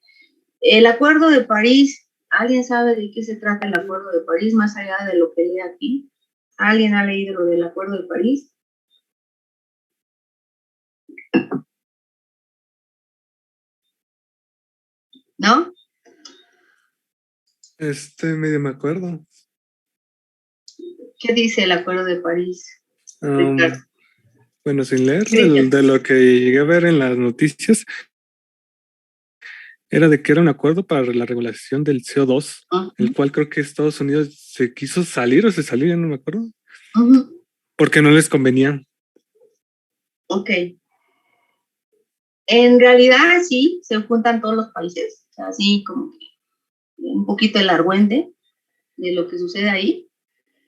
El Acuerdo de París, ¿alguien sabe de qué se trata el Acuerdo de París más allá de lo que lee aquí? ¿Alguien ha leído lo del Acuerdo de París? ¿No? Medio me acuerdo. ¿Qué dice el Acuerdo de París? Bueno, sin leer, de lo que llegué a ver en las noticias, era de que era un acuerdo para la regulación del CO2, el cual creo que Estados Unidos se quiso salir o se salió, ya no me acuerdo, porque no les convenía. Ok. En realidad sí, se juntan todos los países, o sea, así como que un poquito el argüende de lo que sucede ahí.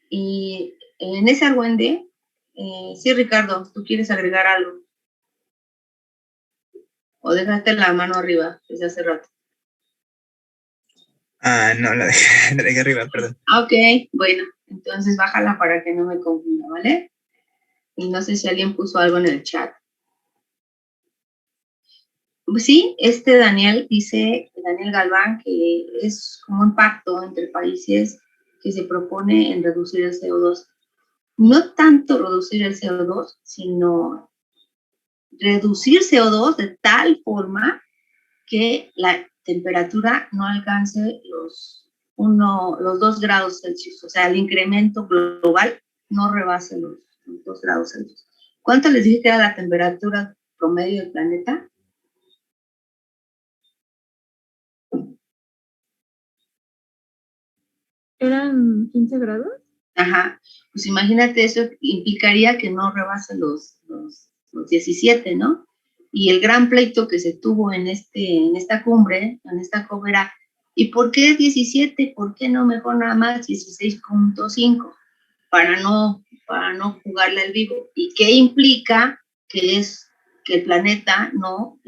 Y en ese argüende, sí, Ricardo, ¿tú quieres agregar algo? ¿O dejaste la mano arriba desde hace rato? No, la dejé arriba, perdón. Ok, bueno, entonces bájala para que no me confunda, ¿vale? Y no sé si alguien puso algo en el chat. Pues sí, Daniel Galván, que es como un pacto entre países que se propone en reducir el CO2. No tanto reducir el CO2, sino reducir CO2 de tal forma que la temperatura no alcance los 2 grados Celsius, o sea, el incremento global no rebase los 2 grados Celsius. ¿Cuánto les dije que era la temperatura promedio del planeta? ¿Eran 15 grados? Ajá, pues imagínate, eso implicaría que no rebase los 17, ¿no? Y el gran pleito que se tuvo en esta cumbre, era, ¿y por qué 17? ¿Por qué no mejor nada más 16.5? Para no jugarle al vivo. ¿Y qué implica? Que el planeta no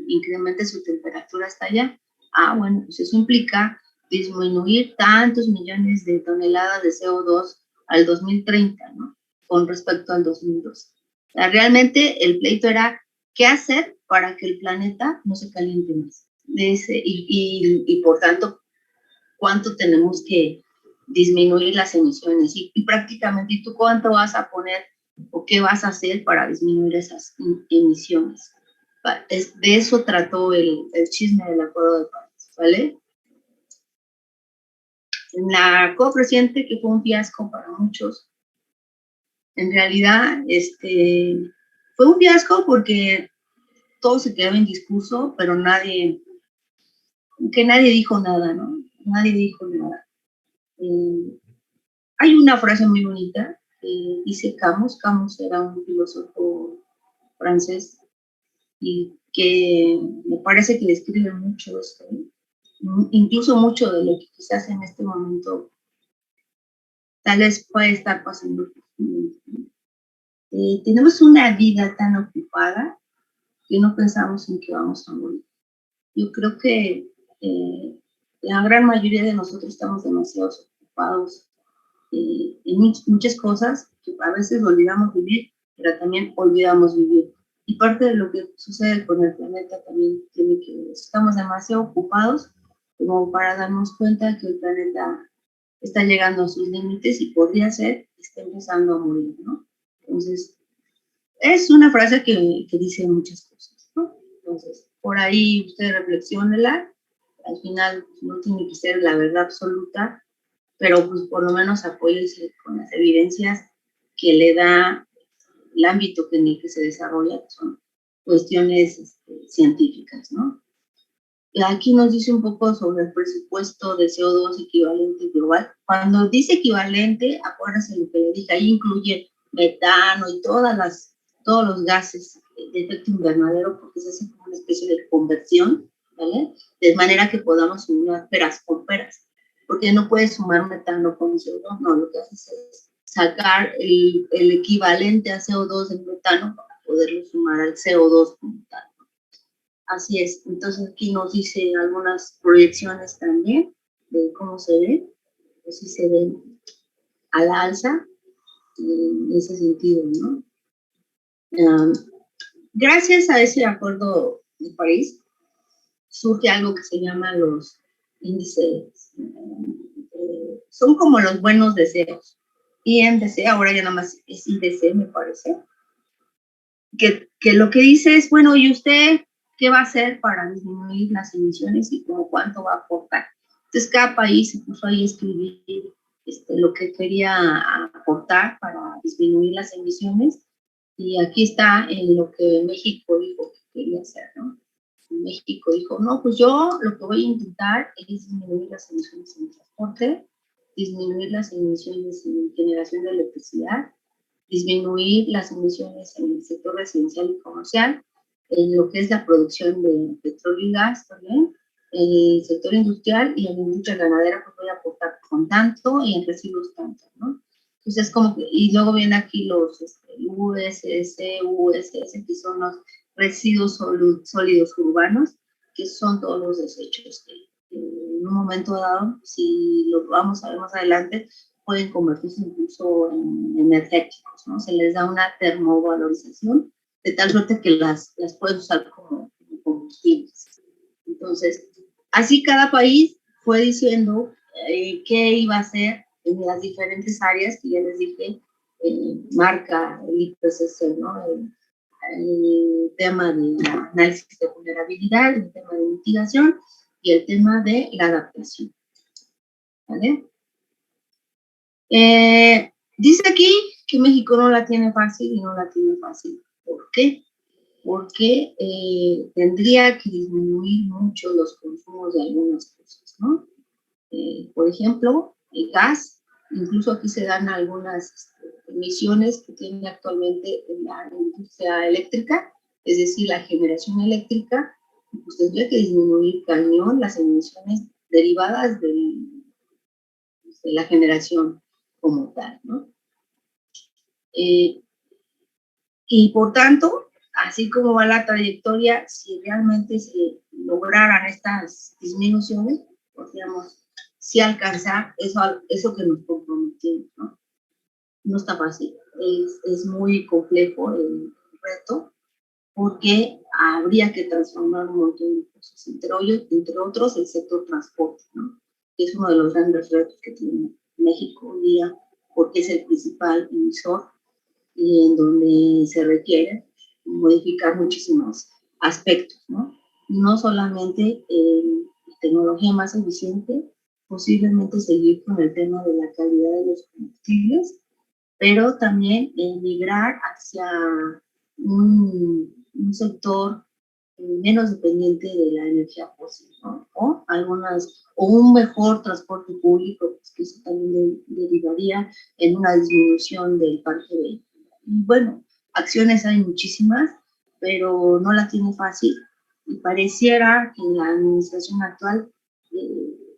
incremente su temperatura hasta allá. Bueno, pues eso implica disminuir tantos millones de toneladas de CO2 al 2030, ¿no? Con respecto al 2002. O sea, realmente el pleito era qué hacer para que el planeta no se caliente más. Y por tanto, cuánto tenemos que disminuir las emisiones. Y prácticamente, ¿y tú cuánto vas a poner o qué vas a hacer para disminuir esas emisiones? De eso trató el chisme del Acuerdo de París, ¿vale? En la COP reciente, que fue un fiasco para muchos, en realidad fue un fiasco porque todo se quedaba en discurso, pero nadie dijo nada, ¿no? Nadie dijo nada. Hay una frase muy bonita que dice Camus era un filósofo francés y que me parece que describe mucho esto, incluso mucho de lo que quizás en este momento tal vez puede estar pasando. Tenemos una vida tan ocupada que no pensamos en que vamos a morir. Yo creo que la gran mayoría de nosotros estamos demasiado ocupados en muchas cosas que a veces olvidamos vivir, pero también olvidamos vivir. Y parte de lo que sucede con el planeta también tiene que ver. Estamos demasiado ocupados como para darnos cuenta que el planeta está llegando a sus límites y podría ser que esté empezando a morir, ¿no? Entonces, es una frase que dice muchas cosas, ¿no? Entonces, por ahí usted reflexiónela. Al final no tiene que ser la verdad absoluta, pero pues por lo menos apóyese con las evidencias que le da el ámbito en el que se desarrolla, que son cuestiones científicas, ¿no? Y aquí nos dice un poco sobre el presupuesto de CO2 equivalente global. Cuando dice equivalente, acuérdense lo que le dije, ahí incluye metano y todos los gases de efecto invernadero, porque se hace como una especie de conversión, ¿vale? De manera que podamos sumar peras con peras, porque no puedes sumar metano con CO2, no, lo que haces es sacar el equivalente a CO2 del metano para poderlo sumar al CO2 como tal. Así es, entonces aquí nos dice algunas proyecciones también de cómo se ve, pues sí se ve a la alza en ese sentido, ¿no? Gracias a ese acuerdo de París, surge algo que se llama los índices, son como los buenos deseos. INDC, ahora ya nada más es IDC, me parece, que lo que dice es, bueno, ¿y usted qué va a hacer para disminuir las emisiones y como cuánto va a aportar? Entonces, cada país se puso ahí a escribir lo que quería aportar para disminuir las emisiones, y aquí está en lo que México dijo que quería hacer, ¿no? México dijo, no, pues yo lo que voy a intentar es disminuir las emisiones en transporte, disminuir las emisiones en generación de electricidad, disminuir las emisiones en el sector residencial y comercial, en lo que es la producción de petróleo y gas también, en el sector industrial y en la industria ganadera, pues voy a aportar con tanto y en residuos tanto, ¿no? Entonces, como que, y luego vienen aquí los USS, que son los residuos sólidos urbanos, que son todos los desechos que en un momento dado, si lo vamos a ver más adelante, pueden convertirse incluso en energéticos, ¿no? Se les da una termovalorización de tal suerte que las puedes usar como combustibles. Entonces, así cada país fue diciendo qué iba a hacer en las diferentes áreas que ya les dije, marca el IPCC, ¿no? El tema de análisis de vulnerabilidad, el tema de mitigación y el tema de la adaptación. ¿Vale? Dice aquí que México no la tiene fácil y no la tiene fácil. ¿Por qué? Porque tendría que disminuir mucho los consumos de algunas cosas, ¿no? Por ejemplo, el gas, incluso aquí se dan algunas emisiones que tiene actualmente en la industria eléctrica, es decir, la generación eléctrica, pues tendría que disminuir cañón las emisiones derivadas de la generación como tal, ¿no? Y por tanto, así como va la trayectoria, si realmente se lograran estas disminuciones, podríamos sí alcanzar eso que nos comprometimos, ¿no? No está fácil, es muy complejo el reto, porque habría que transformar un montón de cosas, entre otros el sector transporte, ¿no? Que es uno de los grandes retos que tiene México hoy día, porque es el principal emisor y en donde se requiere modificar muchísimos aspectos, ¿no? No solamente tecnología más eficiente, posiblemente seguir con el tema de la calidad de los combustibles, pero también migrar hacia un sector menos dependiente de la energía fósil, ¿no? O un mejor transporte público, pues, que eso también derivaría en una disminución del parque de. Bueno, acciones hay muchísimas, pero no la tiene fácil y pareciera que en la administración actual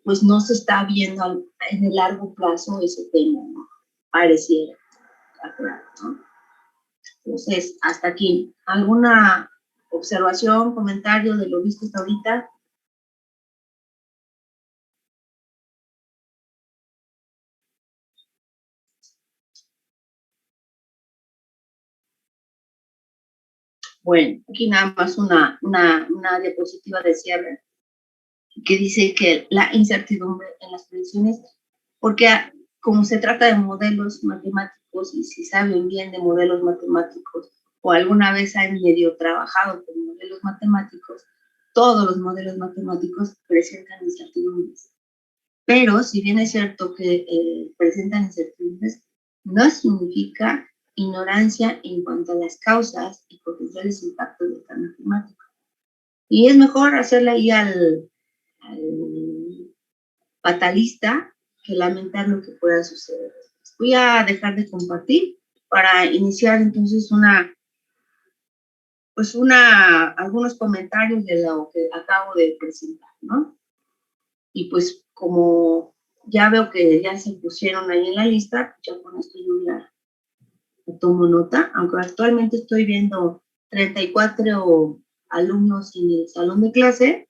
pues no se está viendo en el largo plazo ese tema, ¿no? Pareciera, ¿no? Entonces, hasta aquí. ¿Alguna observación, comentario de lo visto hasta ahorita? Bueno, aquí nada más una diapositiva de cierre que dice que la incertidumbre en las predicciones, porque como se trata de modelos matemáticos y si saben bien de modelos matemáticos o alguna vez han medio trabajado con modelos matemáticos, todos los modelos matemáticos presentan incertidumbres. Pero si bien es cierto que presentan incertidumbres, no significa ignorancia en cuanto a las causas y potenciales impactos del cambio climático. Y es mejor hacerle ahí al fatalista que lamentar lo que pueda suceder. Voy a dejar de compartir para iniciar entonces algunos comentarios de lo que acabo de presentar, ¿no? Y pues como ya veo que ya se pusieron ahí en la lista, ya con esto yo ya tomo nota, aunque actualmente estoy viendo 34 alumnos en el salón de clase.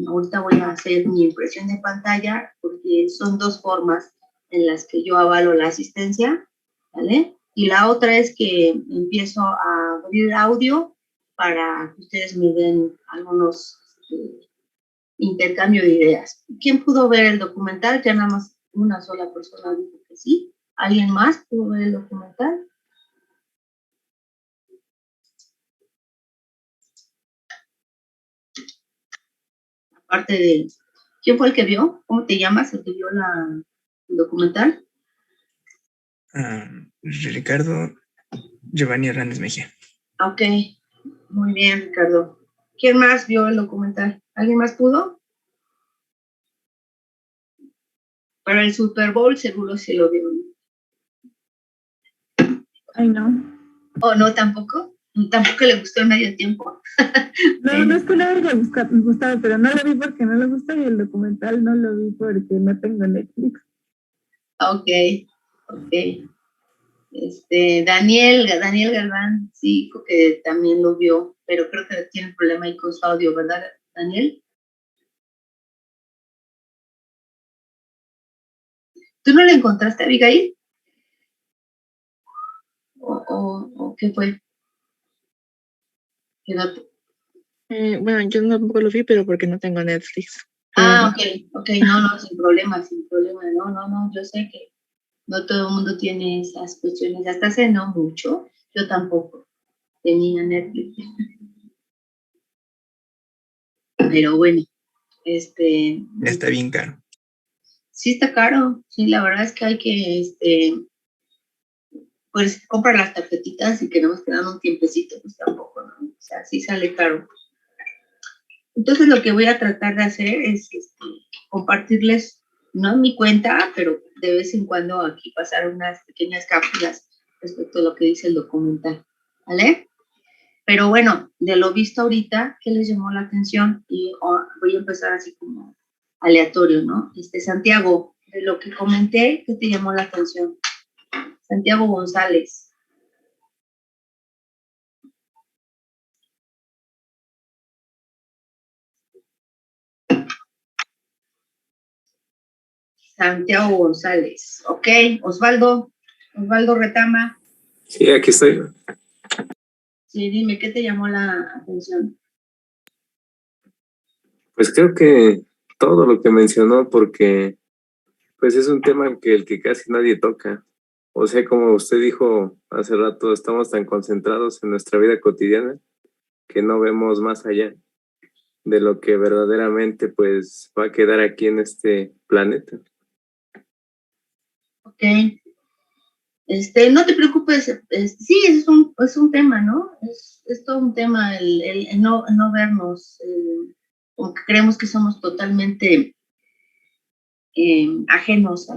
Ahorita voy a hacer mi impresión de pantalla porque son dos formas en las que yo avalo la asistencia, ¿vale? Y la otra es que empiezo a abrir audio para que ustedes me den algunos intercambio de ideas. ¿Quién pudo ver el documental? Ya nada más una sola persona dijo que sí. ¿Alguien más pudo ver el documental? Aparte de, ¿quién fue el que vio? ¿Cómo te llamas el que vio el documental? Ricardo Giovanni Hernández Mejía. Ok, muy bien, Ricardo. ¿Quién más vio el documental? ¿Alguien más pudo? Para el Super Bowl seguro sí lo vio. Ay, no. ¿O no tampoco? ¿Tampoco le gustó el medio tiempo? No es que no me gustaba, pero no lo vi porque no le gusta y el documental no lo vi porque no tengo Netflix. Ok. Daniel Galván, sí, dijo que también lo vio, pero creo que tiene un problema ahí con su audio, ¿verdad, Daniel? ¿Tú no le encontraste a Abigail? ¿O qué fue? Bueno, yo tampoco lo vi, pero porque no tengo Netflix. Ok, no, sin problema, no, yo sé que no todo el mundo tiene esas cuestiones, hasta hace no mucho, yo tampoco tenía Netflix. Pero bueno, Ya está bien caro. Sí está caro, sí, la verdad es que hay que, pues comprar las tarjetitas y que no nos quedan un tiempecito, pues tampoco, ¿no? O sea, sí sale caro. Entonces lo que voy a tratar de hacer es compartirles, no en mi cuenta, pero de vez en cuando aquí pasar unas pequeñas cápsulas respecto a lo que dice el documental, ¿vale? Pero bueno, de lo visto ahorita, ¿qué les llamó la atención? Y voy a empezar así como aleatorio, ¿no? Santiago, de lo que comenté, ¿qué te llamó la atención? Santiago González. Santiago González. Ok, Osvaldo Retama. Sí, aquí estoy. Sí, dime, ¿qué te llamó la atención? Pues creo que todo lo que mencionó, porque pues es un tema que el que casi nadie toca. O sea, como usted dijo hace rato, estamos tan concentrados en nuestra vida cotidiana que no vemos más allá de lo que verdaderamente pues va a quedar aquí en este planeta. Ok. No te preocupes, sí, es un tema, ¿no? Es todo un tema el no vernos, como que creemos que somos totalmente ajenos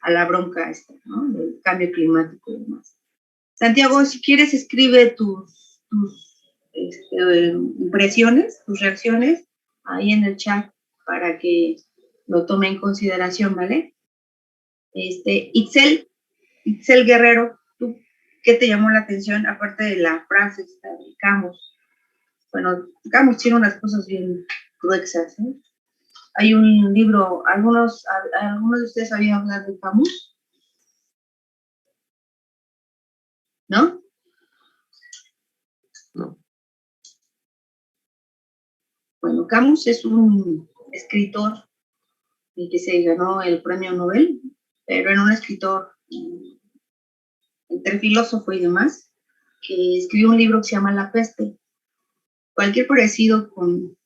a la bronca esta, ¿no? Del cambio climático y demás. Santiago, si quieres, escribe tus impresiones, tus reacciones ahí en el chat para que lo tome en consideración, ¿vale? Itzel Guerrero, ¿tú qué te llamó la atención aparte de la frase esta de Camus? Bueno, Camus tiene unas cosas bien gruesas, ¿eh? Hay un libro, algunos de ustedes habían hablado de Camus, ¿no? No. Bueno, Camus es un escritor que se ganó el premio Nobel, pero era un escritor entre filósofo y demás, que escribió un libro que se llama La peste. Cualquier parecido con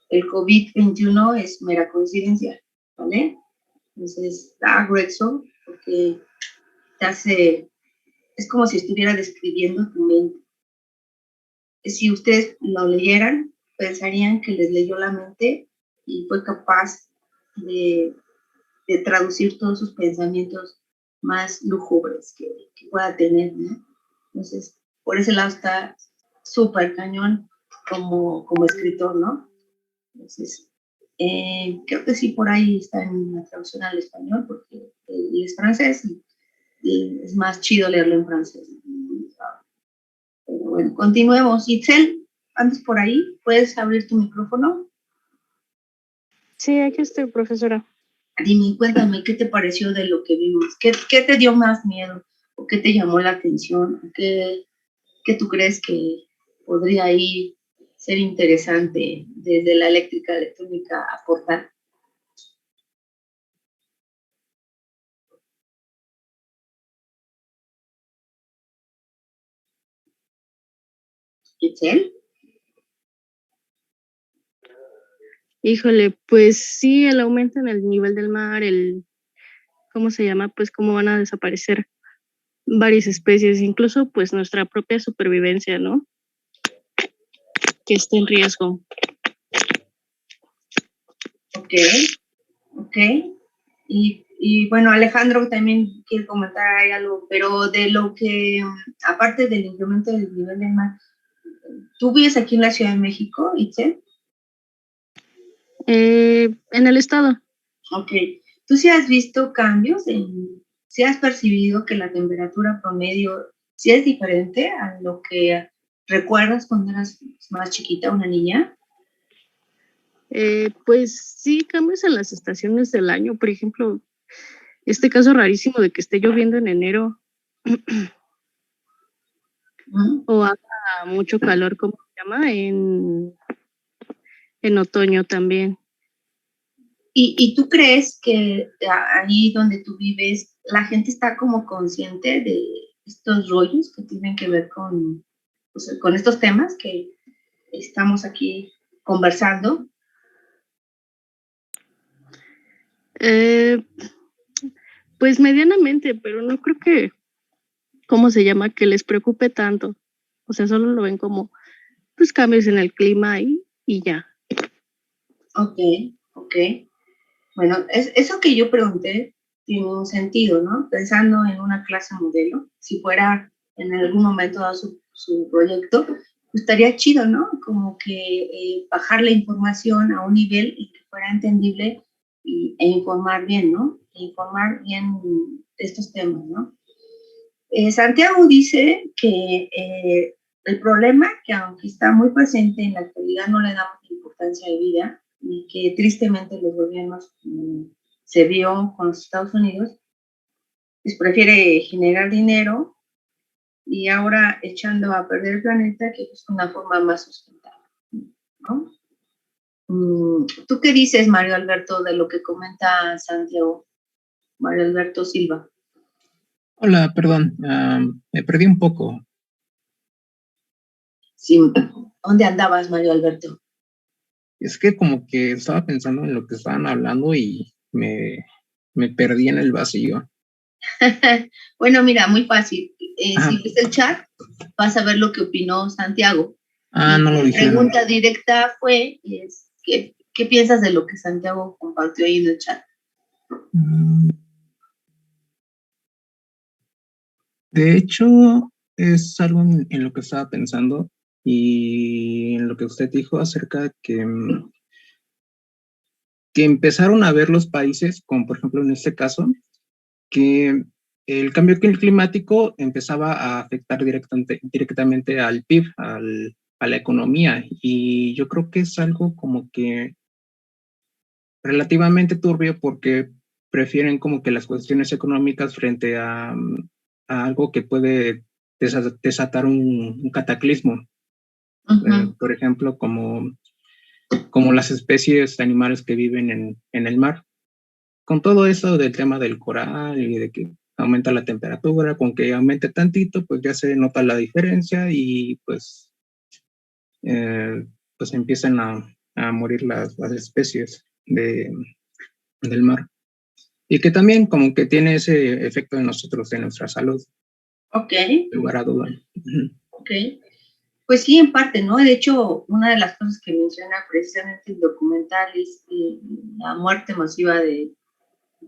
el COVID-21 es mera coincidencia, ¿vale? Entonces, está grueso porque es como si estuviera describiendo tu mente. Si ustedes lo leyeran, pensarían que les leyó la mente y fue capaz de traducir todos sus pensamientos más lúgubres que pueda tener, ¿no? Entonces, por ese lado está súper cañón como escritor, ¿no? Entonces, creo que sí, por ahí está en la traducción al español, porque él es francés y es más chido leerlo en francés. Pero bueno, continuemos. Itzel, antes por ahí, ¿puedes abrir tu micrófono? Sí, aquí estoy, profesora. Dime, cuéntame, ¿qué te pareció de lo que vimos? ¿Qué te dio más miedo? ¿O qué te llamó la atención? ¿Qué tú crees que podría ahí ser interesante desde la electrónica aportar? ¿Itzel? Híjole, pues sí, el aumento en el nivel del mar, ¿cómo se llama? Pues cómo van a desaparecer varias especies, incluso pues nuestra propia supervivencia, ¿no? Que esté en riesgo. Ok. Y bueno, Alejandro también quiere comentar ahí algo, pero de lo que, aparte del incremento del nivel del mar, ¿tú vives aquí en la Ciudad de México, Itzel? En el estado. Ok. ¿Tú sí has visto cambios sí has percibido que la temperatura promedio sí es diferente a lo que recuerdas cuando eras más chiquita, una niña? Pues sí, cambios en las estaciones del año. Por ejemplo, este caso rarísimo de que esté lloviendo en enero. o haga mucho calor, ¿cómo se llama? En otoño también. ¿Y tú crees que ahí donde tú vives, la gente está como consciente de estos rollos que tienen que ver con, pues, con estos temas que estamos aquí conversando? Pues medianamente, pero no creo que, ¿cómo se llama? Que les preocupe tanto. O sea, solo lo ven como, pues, cambios en el clima y ya. Ok. Bueno, eso que yo pregunté tiene un sentido, ¿no? Pensando en una clase modelo, si fuera en algún momento dado su proyecto, pues estaría chido, ¿no? Como que bajar la información a un nivel y que fuera entendible e informar bien, ¿no? E informar bien de estos temas, ¿no? Santiago dice que el problema, que aunque está muy presente en la actualidad, no le damos importancia de vida y que tristemente los gobiernos se vio con los Estados Unidos, pues prefiere generar dinero y ahora echando a perder el planeta que es una forma más sustentable, ¿no? ¿Tú qué dices, Mario Alberto, de lo que comenta Santiago? Mario Alberto Silva. Hola, perdón, me perdí un poco. Sí, ¿dónde andabas, Mario Alberto? Es que como que estaba pensando en lo que estaban hablando y me perdí en el vacío. Bueno, mira, muy fácil. Si ves el chat, vas a ver lo que opinó Santiago. No lo La dijeron. pregunta directa fue, ¿qué piensas de lo que Santiago compartió ahí en el chat? De hecho, es algo en lo que estaba pensando y en lo que usted dijo acerca de que empezaron a ver los países, como por ejemplo en este caso, que el cambio climático empezaba a afectar directamente al PIB, a la economía, y yo creo que es algo como que relativamente turbio porque prefieren como que las cuestiones económicas frente a algo que puede desatar un cataclismo. Por ejemplo, como las especies de animales que viven en el mar. Con todo eso del tema del coral y de que aumenta la temperatura, con que aumente tantito, pues ya se nota la diferencia y pues empiezan a morir las especies del mar. Y que también como que tiene ese efecto en nosotros, en nuestra salud. Ok. Sin lugar a duda. Ok. Pues sí, en parte, ¿no? De hecho, una de las cosas que menciona precisamente el documental es la muerte masiva de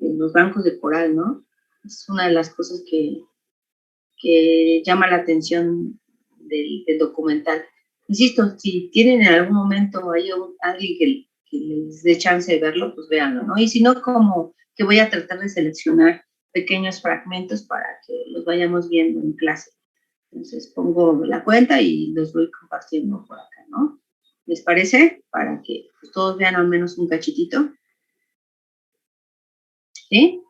los bancos de coral, ¿no? Es una de las cosas que llama la atención del documental. Insisto, si tienen en algún momento ahí alguien que les dé chance de verlo, pues véanlo, ¿no? Y si no, como que voy a tratar de seleccionar pequeños fragmentos para que los vayamos viendo en clase. Entonces pongo la cuenta y los voy compartiendo por acá, ¿no? ¿Les parece? Para que pues, todos vean al menos un cachitito. ¿Sí?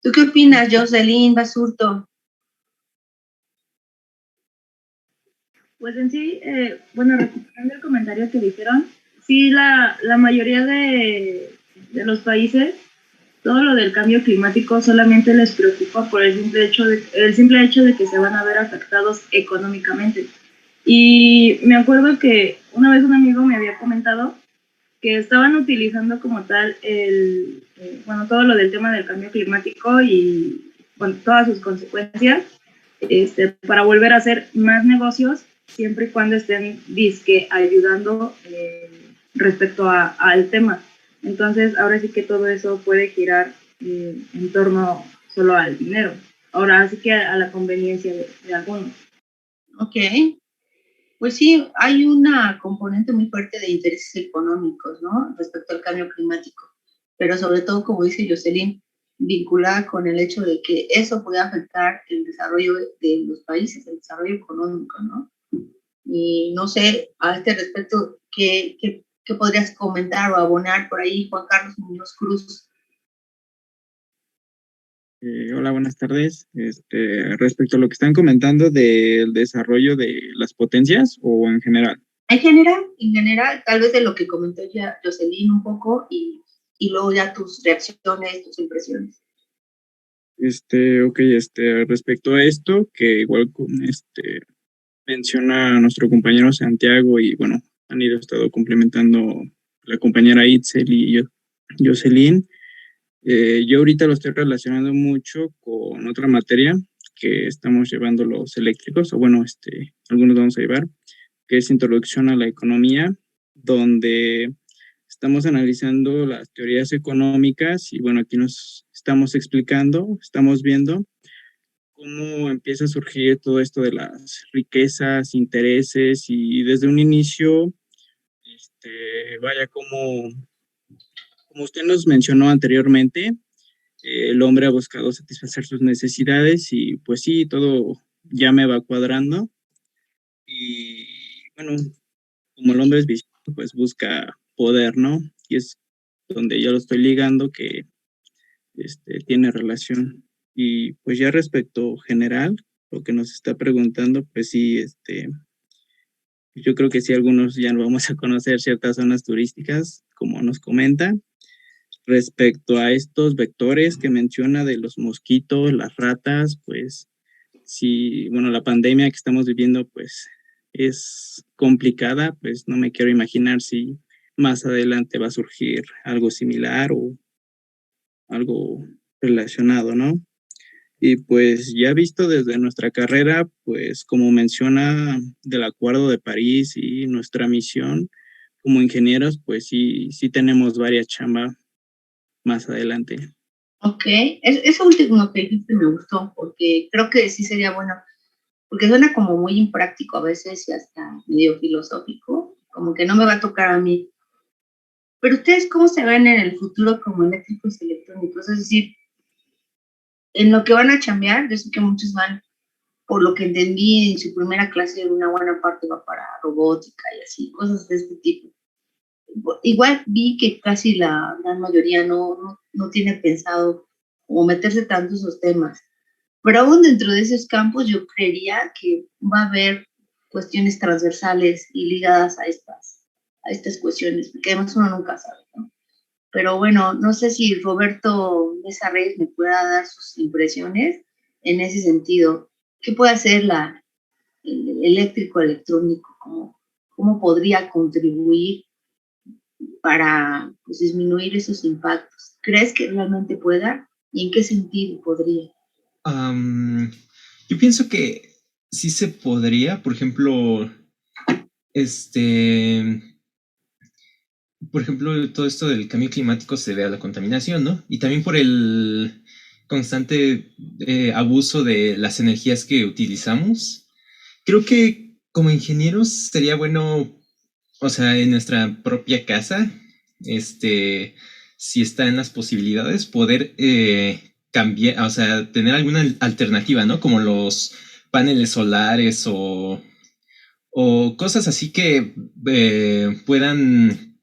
¿Tú qué opinas, Jocelyn Basurto? Pues en sí, bueno, recuperando el comentario que dijeron, sí, la mayoría de los países, todo lo del cambio climático solamente les preocupa por el simple hecho de que se van a ver afectados económicamente. Y me acuerdo que una vez un amigo me había comentado que estaban utilizando como tal todo lo del tema del cambio climático y todas sus consecuencias para volver a hacer más negocios siempre y cuando estén ayudando respecto al tema. Entonces, ahora sí que todo eso puede girar en torno solo al dinero. Ahora sí que a la conveniencia de algunos. Ok. Pues sí, hay una componente muy fuerte de intereses económicos, ¿no? Respecto al cambio climático. Pero sobre todo, como dice Jocelyn, vinculada con el hecho de que eso puede afectar el desarrollo de los países, el desarrollo económico, ¿no? Y no sé, a este respecto, ¿qué podrías comentar o abonar por ahí, Juan Carlos Muñoz Cruz? Hola, buenas tardes. Respecto a lo que están comentando del desarrollo de las potencias o en general. En general, tal vez de lo que comentó ya Jocelyn un poco y luego ya tus reacciones, tus impresiones. Ok, respecto a esto, que igual menciona nuestro compañero Santiago y bueno, han estado complementando la compañera Itzel y Jocelyn. Yo ahorita lo estoy relacionando mucho con otra materia que estamos llevando los eléctricos, o bueno, algunos vamos a llevar, que es Introducción a la Economía, donde estamos analizando las teorías económicas y bueno, aquí nos estamos explicando, estamos viendo cómo empieza a surgir todo esto de las riquezas, intereses y desde un inicio, vaya, como usted nos mencionó anteriormente, el hombre ha buscado satisfacer sus necesidades y pues sí, todo ya me va cuadrando. Y bueno, como el hombre es vicioso, pues busca poder, ¿no? Y es donde yo lo estoy ligando que tiene relación. Y pues ya respecto general, lo que nos está preguntando, pues sí, yo creo que sí, algunos ya no vamos a conocer ciertas zonas turísticas, como nos comenta. Respecto a estos vectores que menciona de los mosquitos, las ratas, pues sí, bueno, la pandemia que estamos viviendo, pues es complicada, pues no me quiero imaginar si más adelante va a surgir algo similar o algo relacionado, ¿no? Y pues ya visto desde nuestra carrera, pues como menciona del Acuerdo de París y nuestra misión como ingenieros, pues sí tenemos varias chambas más adelante. Ok, eso último que dijiste me gustó, porque creo que sí sería bueno, porque suena como muy impráctico a veces y hasta medio filosófico, como que no me va a tocar a mí. Pero ustedes, ¿cómo se ven en el futuro como eléctricos y electrónicos? Es decir, en lo que van a chambear, yo sé que muchos van, por lo que entendí en su primera clase, una buena parte va para robótica y así, cosas de este tipo. Igual vi que casi la gran mayoría no tiene pensado como meterse tanto en esos temas. Pero aún dentro de esos campos yo creería que va a haber cuestiones transversales y ligadas a estas cuestiones, porque además uno nunca sabe, ¿no? Pero bueno, no sé si Roberto Mesa Reyes me pueda dar sus impresiones en ese sentido. ¿Qué puede hacer el eléctrico electrónico? ¿Cómo podría contribuir para pues, disminuir esos impactos? ¿Crees que realmente pueda? ¿Y en qué sentido podría? Yo pienso que sí se podría, por ejemplo, todo esto del cambio climático se debe a la contaminación, ¿no? Y también por el constante abuso de las energías que utilizamos. Creo que como ingenieros sería bueno, o sea, en nuestra propia casa, si está en las posibilidades, poder cambiar, o sea, tener alguna alternativa, ¿no? Como los paneles solares o cosas así que puedan,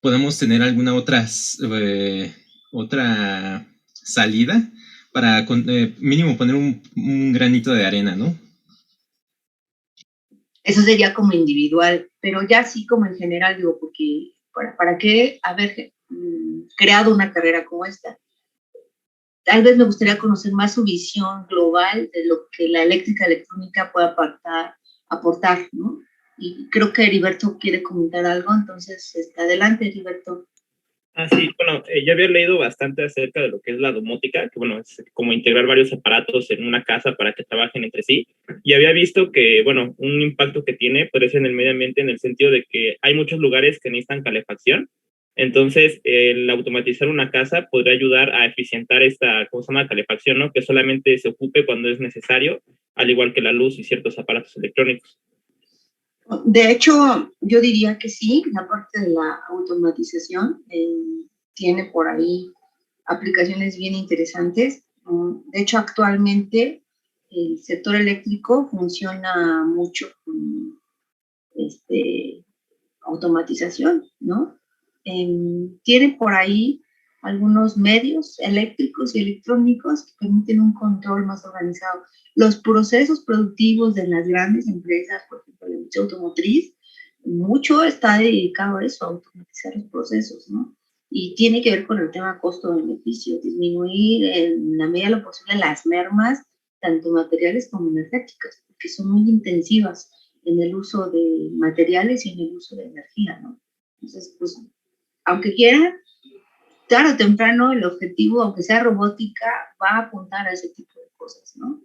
podamos tener alguna otra salida para mínimo poner un granito de arena, ¿no? Eso sería como individual, pero ya sí como en general, digo, porque ¿para qué haber creado una carrera como esta? Tal vez me gustaría conocer más su visión global de lo que la electrónica puede aportar, ¿no? Y creo que Heriberto quiere comentar algo, entonces adelante, Heriberto. Sí, bueno, yo había leído bastante acerca de lo que es la domótica, que bueno, es como integrar varios aparatos en una casa para que trabajen entre sí, y había visto que, bueno, un impacto que tiene puede ser en el medio ambiente en el sentido de que hay muchos lugares que necesitan calefacción, entonces el automatizar una casa podría ayudar a eficientar esta, ¿cómo se llama?, calefacción, ¿no?, que solamente se ocupe cuando es necesario, al igual que la luz y ciertos aparatos electrónicos. De hecho, yo diría que sí, la parte de la automatización tiene por ahí aplicaciones bien interesantes. De hecho, actualmente el sector eléctrico funciona mucho con automatización, ¿no? Tiene por ahí algunos medios eléctricos y electrónicos que permiten un control más organizado. Los procesos productivos de las grandes empresas, por ejemplo, la industria automotriz, mucho está dedicado a eso, a automatizar los procesos, ¿no? Y tiene que ver con el tema costo-beneficio, disminuir en la medida de lo posible las mermas, tanto materiales como energéticas, porque son muy intensivas en el uso de materiales y en el uso de energía, ¿no? Entonces, pues, aunque quiera, tarde o temprano el objetivo, aunque sea robótica, va a apuntar a ese tipo de cosas, ¿no?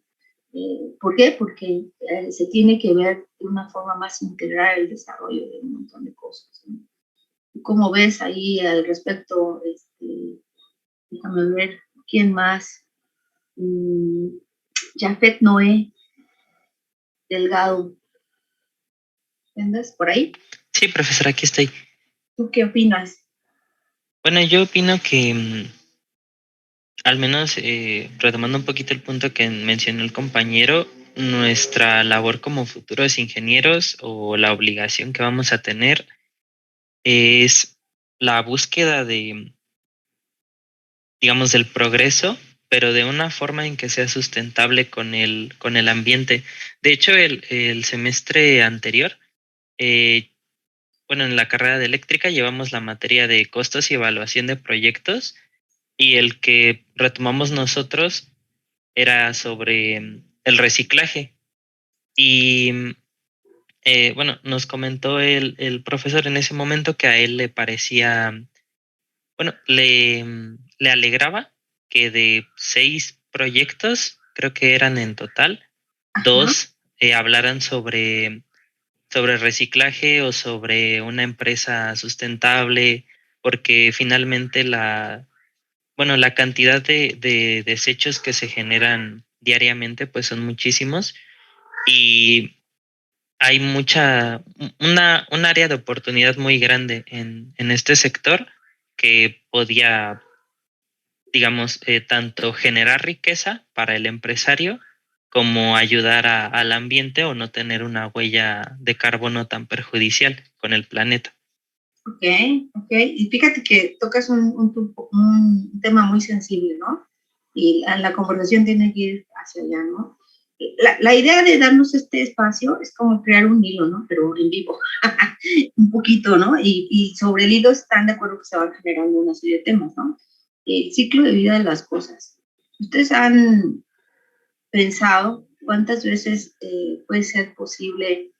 ¿Por qué? Porque se tiene que ver de una forma más integral el desarrollo de un montón de cosas, ¿no? ¿Cómo ves ahí al respecto? Déjame ver, ¿quién más? Jafet Noé Delgado. ¿Entiendes? ¿Por ahí? Sí, profesora, aquí estoy. ¿Tú qué opinas? Bueno, yo opino que, al menos retomando un poquito el punto que mencionó el compañero, nuestra labor como futuros ingenieros o la obligación que vamos a tener es la búsqueda de, digamos, del progreso, pero de una forma en que sea sustentable con el ambiente. De hecho, el semestre anterior, bueno, en la carrera de eléctrica llevamos la materia de costos y evaluación de proyectos, y el que retomamos nosotros era sobre el reciclaje. Y bueno, nos comentó el profesor en ese momento que a él le parecía, bueno, le alegraba que de 6 proyectos, creo que eran en total, 2 hablaran sobre reciclaje o sobre una empresa sustentable, porque finalmente la cantidad de desechos que se generan diariamente pues son muchísimos, y hay un área de oportunidad muy grande en este sector que podía, digamos, tanto generar riqueza para el empresario como ayudar al ambiente o no tener una huella de carbono tan perjudicial con el planeta. Ok. Y fíjate que tocas un tema muy sensible, ¿no? Y la conversación tiene que ir hacia allá, ¿no? La idea de darnos este espacio es como crear un hilo, ¿no? Pero en vivo, un poquito, ¿no? Y sobre el hilo están de acuerdo que se van generando una serie de temas, ¿no? El ciclo de vida de las cosas. ¿Ustedes han pensado cuántas veces puede ser posible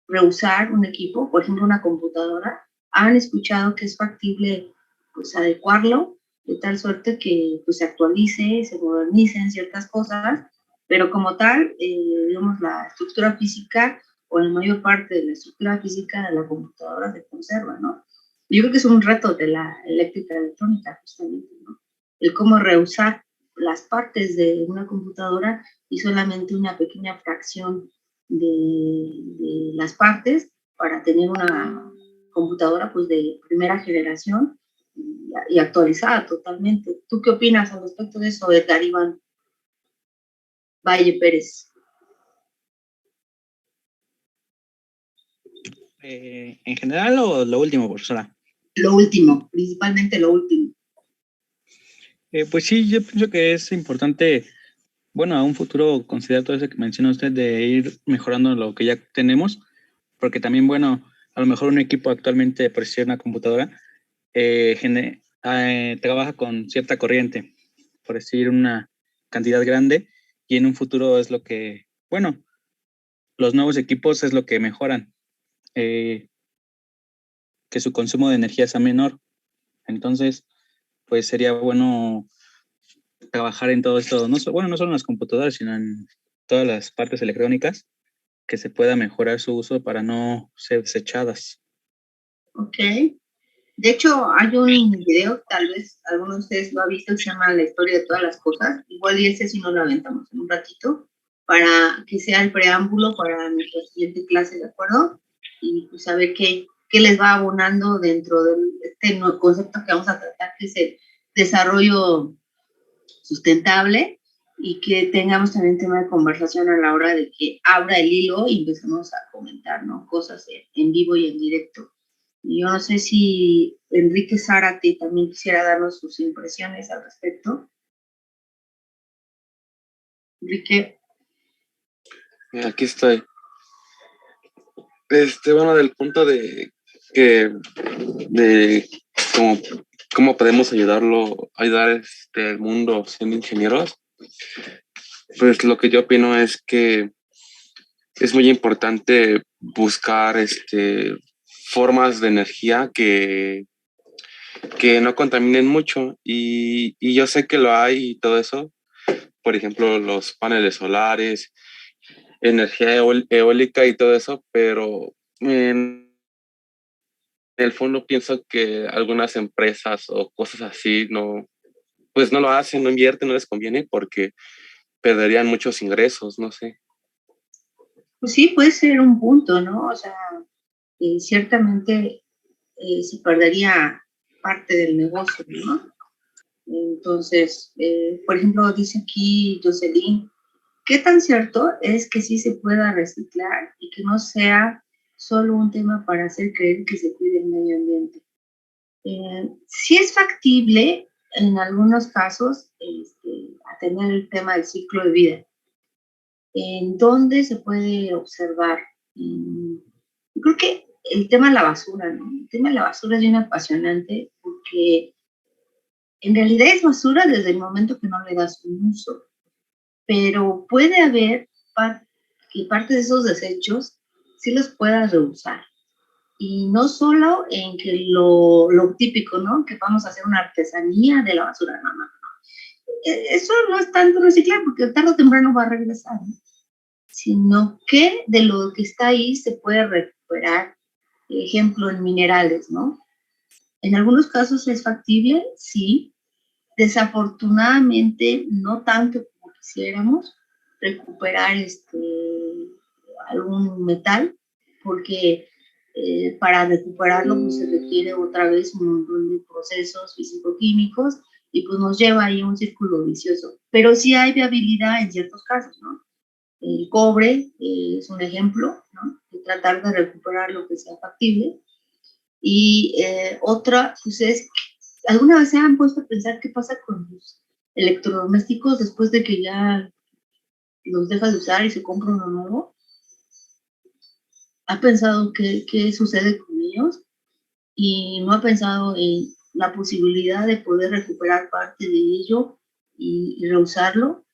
reusar un equipo, por ejemplo, una computadora? ¿Han escuchado que es factible, pues, adecuarlo de tal suerte que, pues, se actualice, se modernicen ciertas cosas, pero como tal, digamos, la estructura física o la mayor parte de la estructura física de la computadora se conserva, ¿no? Yo creo que es un reto de la eléctrica electrónica, justamente, ¿no? El cómo reusar las partes de una computadora y solamente una pequeña fracción de las partes para tener una computadora pues de primera generación y actualizada totalmente. ¿Tú qué opinas al respecto de eso, Edgar Iván Valle Pérez? ¿En general o lo último, profesora? Lo último, principalmente lo último. Pues sí, yo pienso que es importante, bueno, a un futuro considerar todo eso que menciona usted de ir mejorando lo que ya tenemos, porque también, bueno, a lo mejor un equipo actualmente, por decir una computadora, trabaja con cierta corriente, por decir una cantidad grande, y en un futuro es lo que, bueno, los nuevos equipos es lo que mejoran, que su consumo de energía sea menor. Entonces, pues sería bueno trabajar en todo esto, no solo en las computadoras, sino en todas las partes electrónicas, que se pueda mejorar su uso para no ser desechadas. Ok. De hecho, hay un video, tal vez alguno de ustedes lo ha visto, que se llama La historia de todas las cosas. Igual y ese sí nos lo aventamos en un ratito, para que sea el preámbulo para nuestra siguiente clase, ¿de acuerdo? Y pues saber qué les va abonando dentro de este nuevo concepto que vamos a tratar, que es el desarrollo sustentable, y que tengamos también tema de conversación a la hora de que abra el hilo y empecemos a comentar, ¿no? Cosas en vivo y en directo. Yo no sé si Enrique Zárate también quisiera darnos sus impresiones al respecto. Enrique. Aquí estoy. Bueno, del punto de cómo podemos ayudar al mundo siendo ingenieros, pues lo que yo opino es que es muy importante buscar formas de energía que no contaminen mucho, y yo sé que lo hay y todo eso. Por ejemplo, los paneles solares, energía eólica y todo eso, pero en el fondo pienso que algunas empresas o cosas así pues no lo hacen, no invierten, no les conviene porque perderían muchos ingresos, no sé. Pues sí, puede ser un punto, ¿no? O sea, ciertamente se perdería parte del negocio, ¿no? Entonces, por ejemplo, dice aquí Jocelyn, ¿qué tan cierto es que sí se pueda reciclar y que no sea solo un tema para hacer creer que se cuide el medio ambiente? Sí es factible en algunos casos atender el tema del ciclo de vida. ¿En dónde se puede observar? Yo creo que el tema de la basura, ¿no? El tema de la basura es bien apasionante porque en realidad es basura desde el momento que no le das un uso, pero puede haber que parte de esos desechos sí los puedas reusar. Y no solo en que lo típico, ¿no? Que vamos a hacer una artesanía de la basura, no. Eso no es tanto reciclar porque tarde o temprano va a regresar, ¿no? Sino que de lo que está ahí se puede recuperar, por ejemplo, en minerales, ¿no? En algunos casos es factible, sí. Desafortunadamente, no tanto como quisiéramos recuperar algún metal, porque para recuperarlo pues, se requiere otra vez un montón de procesos físico-químicos y pues nos lleva ahí a un círculo vicioso. Pero sí hay viabilidad en ciertos casos, ¿no? El cobre es un ejemplo, ¿no? De tratar de recuperar lo que sea factible. Y otra, pues es, ¿alguna vez se han puesto a pensar qué pasa con los electrodomésticos después de que ya los deja de usar y se compra uno nuevo? ¿Ha pensado qué sucede con ellos? Y no ha pensado en la posibilidad de poder recuperar parte de ello y reusarlo.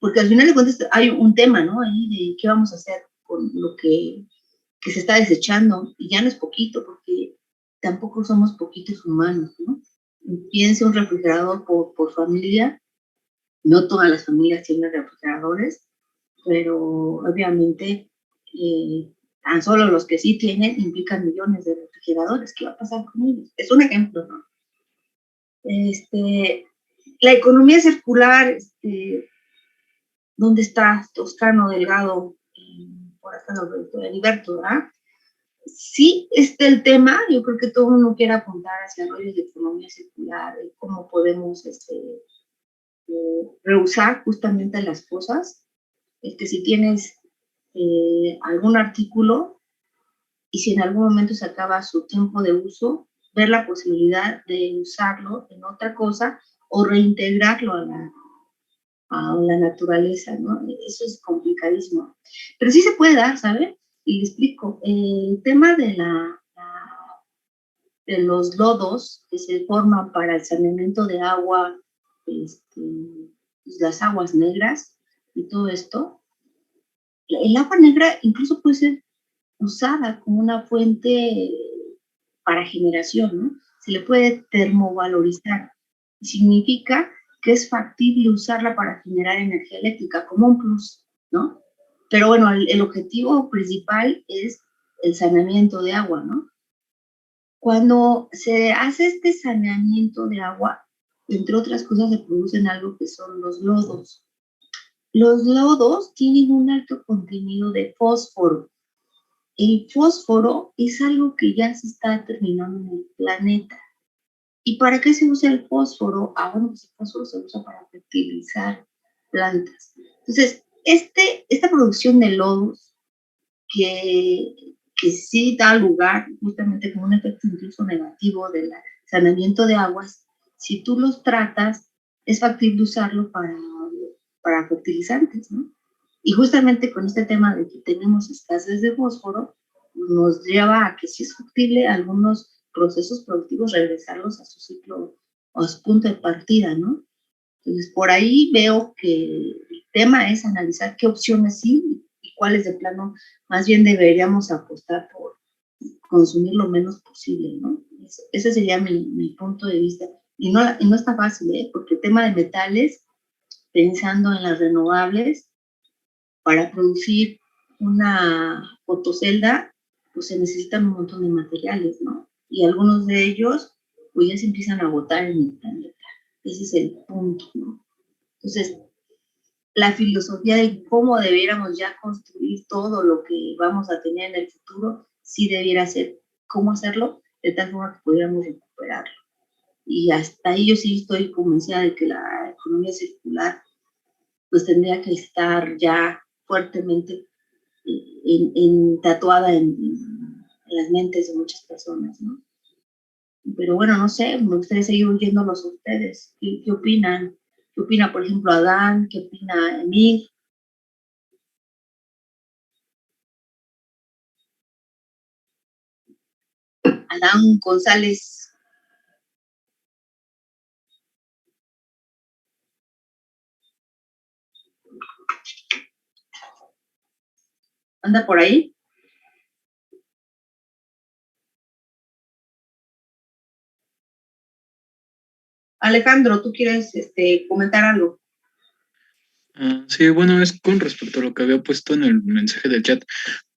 Porque al final de cuentas hay un tema, ¿no? Ahí de qué vamos a hacer con lo que se está desechando. Y ya no es poquito, porque tampoco somos poquitos humanos, ¿no? Piense un refrigerador por familia. No todas las familias tienen refrigeradores, pero obviamente tan solo los que sí tienen implican millones de refrigeradores. ¿Qué va a pasar con ellos? Es un ejemplo, ¿no? La economía circular, ¿dónde está Toscano Delgado? Por acá de Heriberto, ¿verdad? Sí, el tema, yo creo que todo el mundo quiere apuntar hacia rollos de economía circular, de cómo podemos reusar justamente las cosas. Si tienes algún artículo y si en algún momento se acaba su tiempo de uso, ver la posibilidad de usarlo en otra cosa o reintegrarlo a la naturaleza, ¿no? Eso es complicadísimo. Pero sí se puede dar, ¿sabes? Y le explico. El tema de los lodos que se forman para el saneamiento de agua, las aguas negras y todo esto, el agua negra incluso puede ser usada como una fuente para generación, ¿no? Se le puede termovalorizar. Significa que es factible usarla para generar energía eléctrica como un plus, ¿no? Pero bueno, el objetivo principal es el saneamiento de agua, ¿no? Cuando se hace este saneamiento de agua, entre otras cosas se producen algo que son los lodos. Los lodos tienen un alto contenido de fósforo. El fósforo es algo que ya se está terminando en el planeta. ¿Y para qué se usa el fósforo? Bueno, pues el fósforo se usa para fertilizar plantas. Entonces, esta producción de lodos que que sí da lugar justamente como un efecto incluso negativo del saneamiento de aguas, si tú los tratas, es factible usarlo para fertilizantes, ¿no? Y justamente con este tema de que tenemos escasez de fósforo, nos lleva a que si es factible algunos procesos productivos regresarlos a su ciclo o a su punto de partida, ¿no? Entonces, por ahí veo que el tema es analizar qué opciones sí y cuáles de plano más bien deberíamos apostar por consumir lo menos posible, ¿no? Ese sería mi punto de vista. Y no está fácil, ¿eh? Porque el tema de metales, pensando en las renovables, para producir una fotocelda, pues se necesitan un montón de materiales, ¿no? Y algunos de ellos, pues ya se empiezan a agotar en el planeta. Ese es el punto, ¿no? Entonces, la filosofía de cómo debiéramos ya construir todo lo que vamos a tener en el futuro, sí debiera ser cómo hacerlo de tal forma que pudiéramos recuperarlo. Y hasta ahí yo sí estoy convencida de que la economía circular pues tendría que estar ya fuertemente tatuada en las mentes de muchas personas, ¿no? Pero bueno, no sé, me gustaría seguir oyéndolos a ustedes. ¿Qué opinan? ¿Qué opina, por ejemplo, Adán? ¿Qué opina Emil? Adán González. ¿Anda por ahí? Alejandro, ¿tú quieres comentar algo? Sí, bueno, es con respecto a lo que había puesto en el mensaje del chat,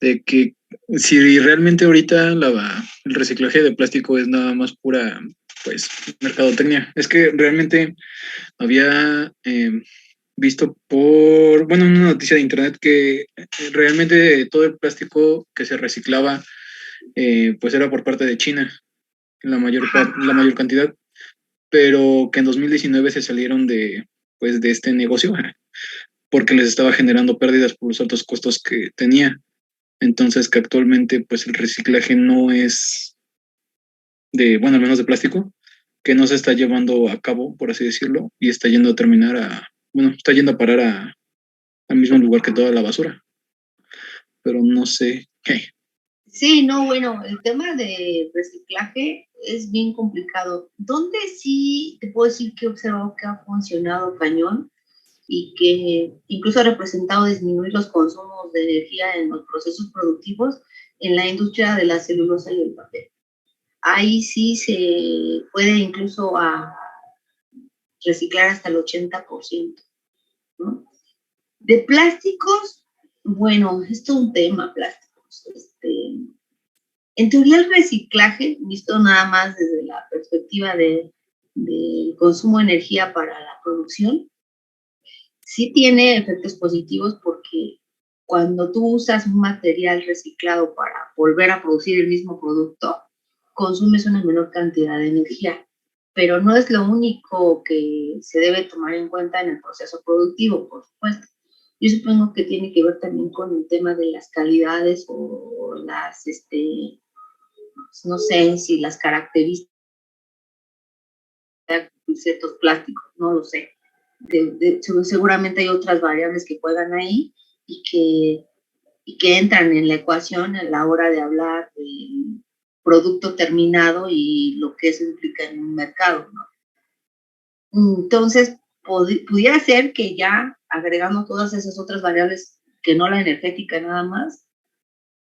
de que si realmente ahorita el reciclaje de plástico es nada más pura, pues, mercadotecnia. Es que realmente había visto bueno, una noticia de internet que realmente todo el plástico que se reciclaba, pues era por parte de China, la mayor cantidad, pero que en 2019 se salieron pues, de este negocio porque les estaba generando pérdidas por los altos costos que tenía. Entonces que actualmente pues el reciclaje no es bueno, al menos de plástico, que no se está llevando a cabo, por así decirlo, y está yendo a terminar está yendo a parar al mismo lugar que toda la basura. Pero no sé qué. Sí, no, bueno, el tema de reciclaje es bien complicado. Donde sí te puedo decir que he observado que ha funcionado cañón y que incluso ha representado disminuir los consumos de energía en los procesos productivos en la industria de la celulosa y el papel. Ahí sí se puede incluso reciclar hasta el 80%, ¿no? De plásticos, bueno, esto es un tema, plásticos. En teoría el reciclaje, visto nada más desde la perspectiva del consumo de energía para la producción, sí tiene efectos positivos porque cuando tú usas un material reciclado para volver a producir el mismo producto, consumes una menor cantidad de energía, pero no es lo único que se debe tomar en cuenta en el proceso productivo, por supuesto. Yo supongo que tiene que ver también con el tema de las calidades o las, no sé si las características de ciertos plásticos, no lo sé. Seguramente hay otras variables que juegan ahí y que entran en la ecuación a la hora de hablar de producto terminado y lo que eso implica en un mercado, ¿no? Entonces, pudiera ser que ya agregando todas esas otras variables, que no la energética nada más,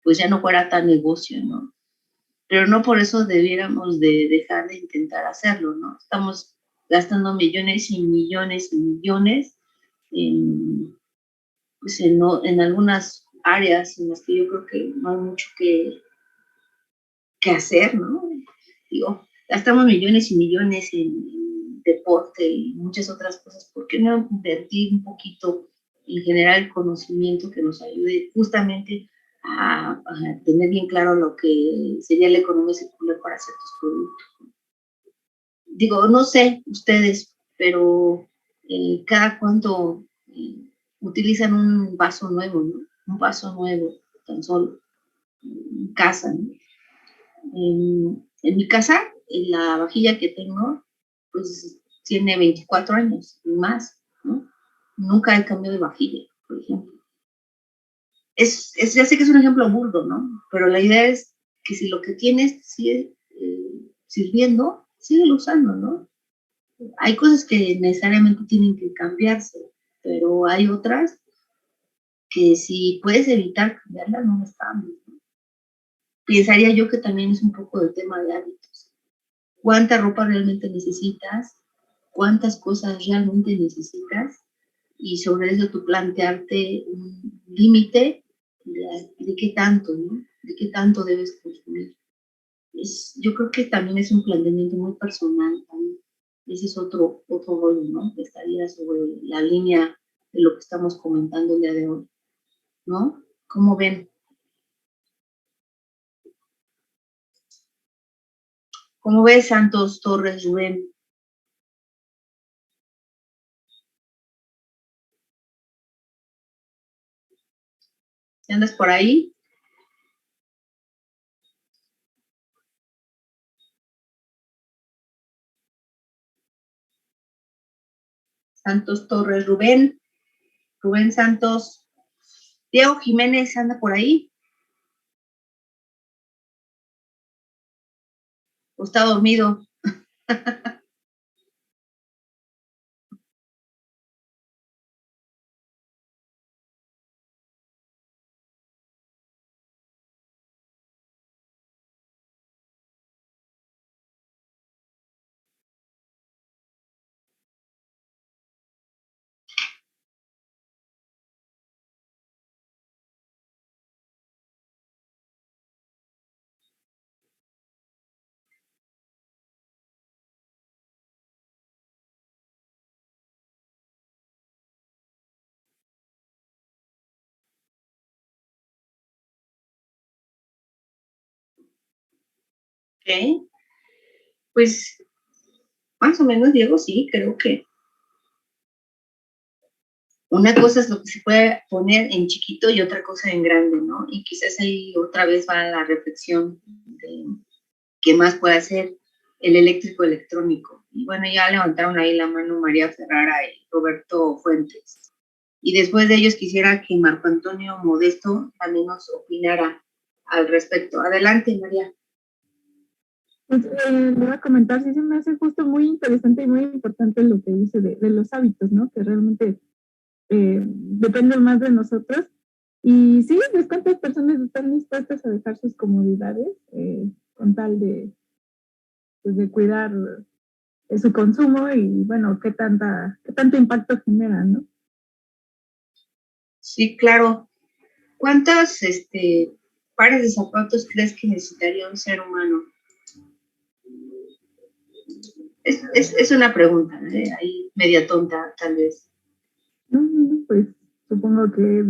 pues ya no fuera tan negocio, ¿no? Pero no por eso debiéramos de dejar de intentar hacerlo, ¿no? Estamos gastando millones y millones y millones pues en algunas áreas en las que yo creo que no hay mucho que hacer, ¿no? Digo, gastamos millones y millones en deporte y muchas otras cosas. ¿Por qué no invertir un poquito en generar el conocimiento que nos ayude justamente a tener bien claro lo que sería la economía circular para ciertos productos? Digo, no sé ustedes, pero cada cuánto utilizan un vaso nuevo, ¿no? Un vaso nuevo, tan solo. casa, ¿no? En mi casa, en la vajilla que tengo, pues tiene 24 años y más, ¿no? Nunca he cambiado de vajilla, por ejemplo. Ya sé que es un ejemplo burdo, ¿no? Pero la idea es que si lo que tienes sigue sirviendo, síguelo usando, ¿no? Hay cosas que necesariamente tienen que cambiarse, pero hay otras que si puedes evitar cambiarlas, no las cambies, ¿no? Pensaría yo que también es un poco el tema de hábitos. ¿Cuánta ropa realmente necesitas? ¿Cuántas cosas realmente necesitas? Y sobre eso tú plantearte un límite de qué tanto, ¿no? De qué tanto debes consumir. Yo creo que también es un planteamiento muy personal también. Ese es otro rollo, ¿no? Que estaría sobre la línea de lo que estamos comentando el día de hoy, ¿no? ¿Cómo ven? ¿Cómo ves, Santos Torres Rubén? ¿Si andas por ahí? Santos Torres Rubén Santos. Diego Jiménez anda por ahí. ¿O está dormido? Ok. Pues más o menos, Diego, sí, creo que una cosa es lo que se puede poner en chiquito y otra cosa en grande, ¿no? Y quizás ahí otra vez va la reflexión de qué más puede hacer el eléctrico electrónico. Y bueno, ya levantaron ahí la mano María Ferrara y Roberto Fuentes. Y después de ellos quisiera que Marco Antonio Modesto también nos opinara al respecto. Adelante, María. Pues, le voy a comentar, sí se me hace justo muy interesante y muy importante lo que dice de los hábitos, ¿no? Que realmente dependen más de nosotros. Y sí, pues cuántas personas están dispuestas a dejar sus comodidades con tal pues, de cuidar su consumo y bueno, qué tanto impacto genera, ¿no? Sí, claro. ¿Cuántos pares de zapatos crees que necesitaría un ser humano? Es una pregunta, ahí media tonta, tal vez. Pues supongo que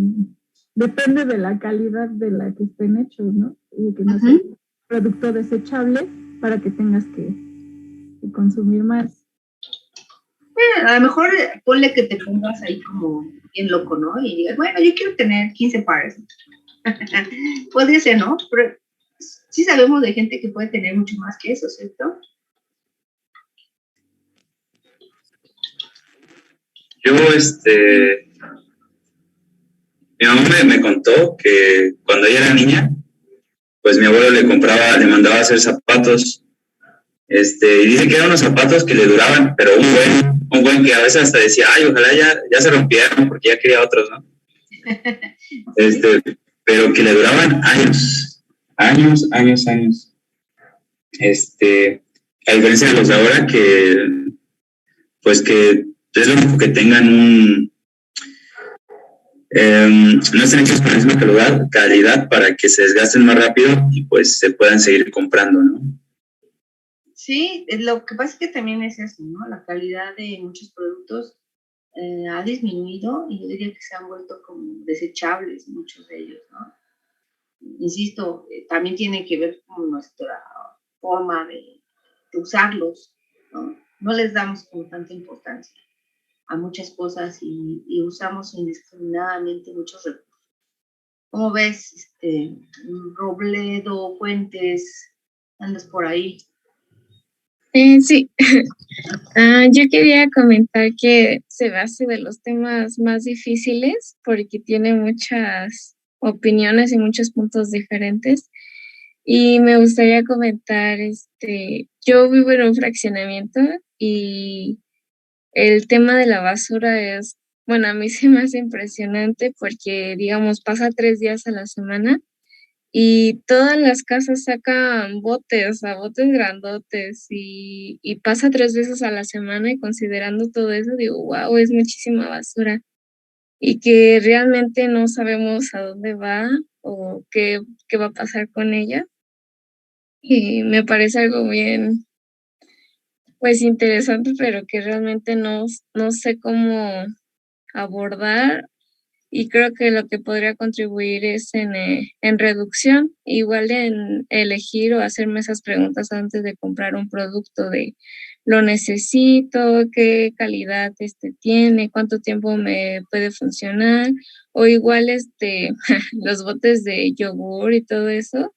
depende de la calidad de la que estén hechos, ¿no? Y que no sea un producto desechable para que tengas que consumir más. A lo mejor ponle que te pongas ahí como bien loco, ¿no? Y digas, bueno, yo quiero tener 15 pares. Podría ser, ¿no? Pero sí sabemos de gente que puede tener mucho más que eso, ¿cierto? Yo, mi mamá me contó que cuando ella era niña, pues mi abuelo le mandaba a hacer zapatos, y dice que eran unos zapatos que le duraban, pero un buen que a veces hasta decía, ay, ojalá ya se rompieran porque ya quería otros, ¿no? Pero que le duraban años. A diferencia de los de ahora pues que es lo único que tengan no estén hechos con la misma calidad para que se desgasten más rápido y pues se puedan seguir comprando, ¿no? Sí, lo que pasa es que también es eso, ¿no? La calidad de muchos productos ha disminuido y yo diría que se han vuelto como desechables muchos de ellos, ¿no? Insisto, también tiene que ver con nuestra forma de usarlos, ¿no? No les damos como tanta importancia a muchas cosas y usamos indiscriminadamente muchos recursos. ¿Cómo ves, Robledo, Fuentes? ¿Andas por ahí? Sí. Yo quería comentar que se me hace de los temas más difíciles porque tiene muchas opiniones y muchos puntos diferentes. Y me gustaría comentar, yo vivo en un fraccionamiento y el tema de la basura es, bueno, a mí se me hace impresionante porque, digamos, pasa 3 días a la semana y todas las casas sacan botes, o sea, botes grandotes y pasa 3 veces a la semana y considerando todo eso, digo, wow, es muchísima basura y que realmente no sabemos a dónde va o qué va a pasar con ella. Y me parece algo bien, pues interesante, pero que realmente no sé cómo abordar y creo que lo que podría contribuir es en reducción, igual en elegir o hacerme esas preguntas antes de comprar un producto de lo necesito, qué calidad tiene, cuánto tiempo me puede funcionar, o igual los botes de yogur y todo eso,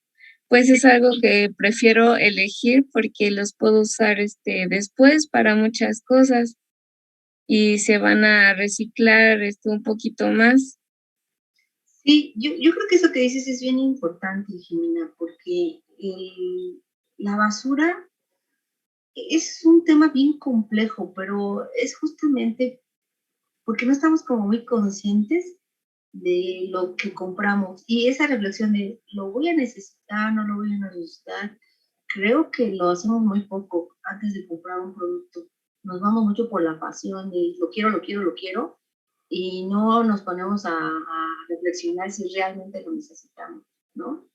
pues es algo que prefiero elegir porque los puedo usar después para muchas cosas y se van a reciclar un poquito más. Sí, yo creo que eso que dices es bien importante, Jimena, porque la basura es un tema bien complejo, pero es justamente porque no estamos como muy conscientes de lo que compramos. Y esa reflexión de, ¿lo voy a necesitar, no lo voy a necesitar? Creo que lo hacemos muy poco antes de comprar un producto. Nos vamos mucho por la pasión de lo quiero, lo quiero, lo quiero, y no nos ponemos a reflexionar si realmente lo necesitamos, ¿no?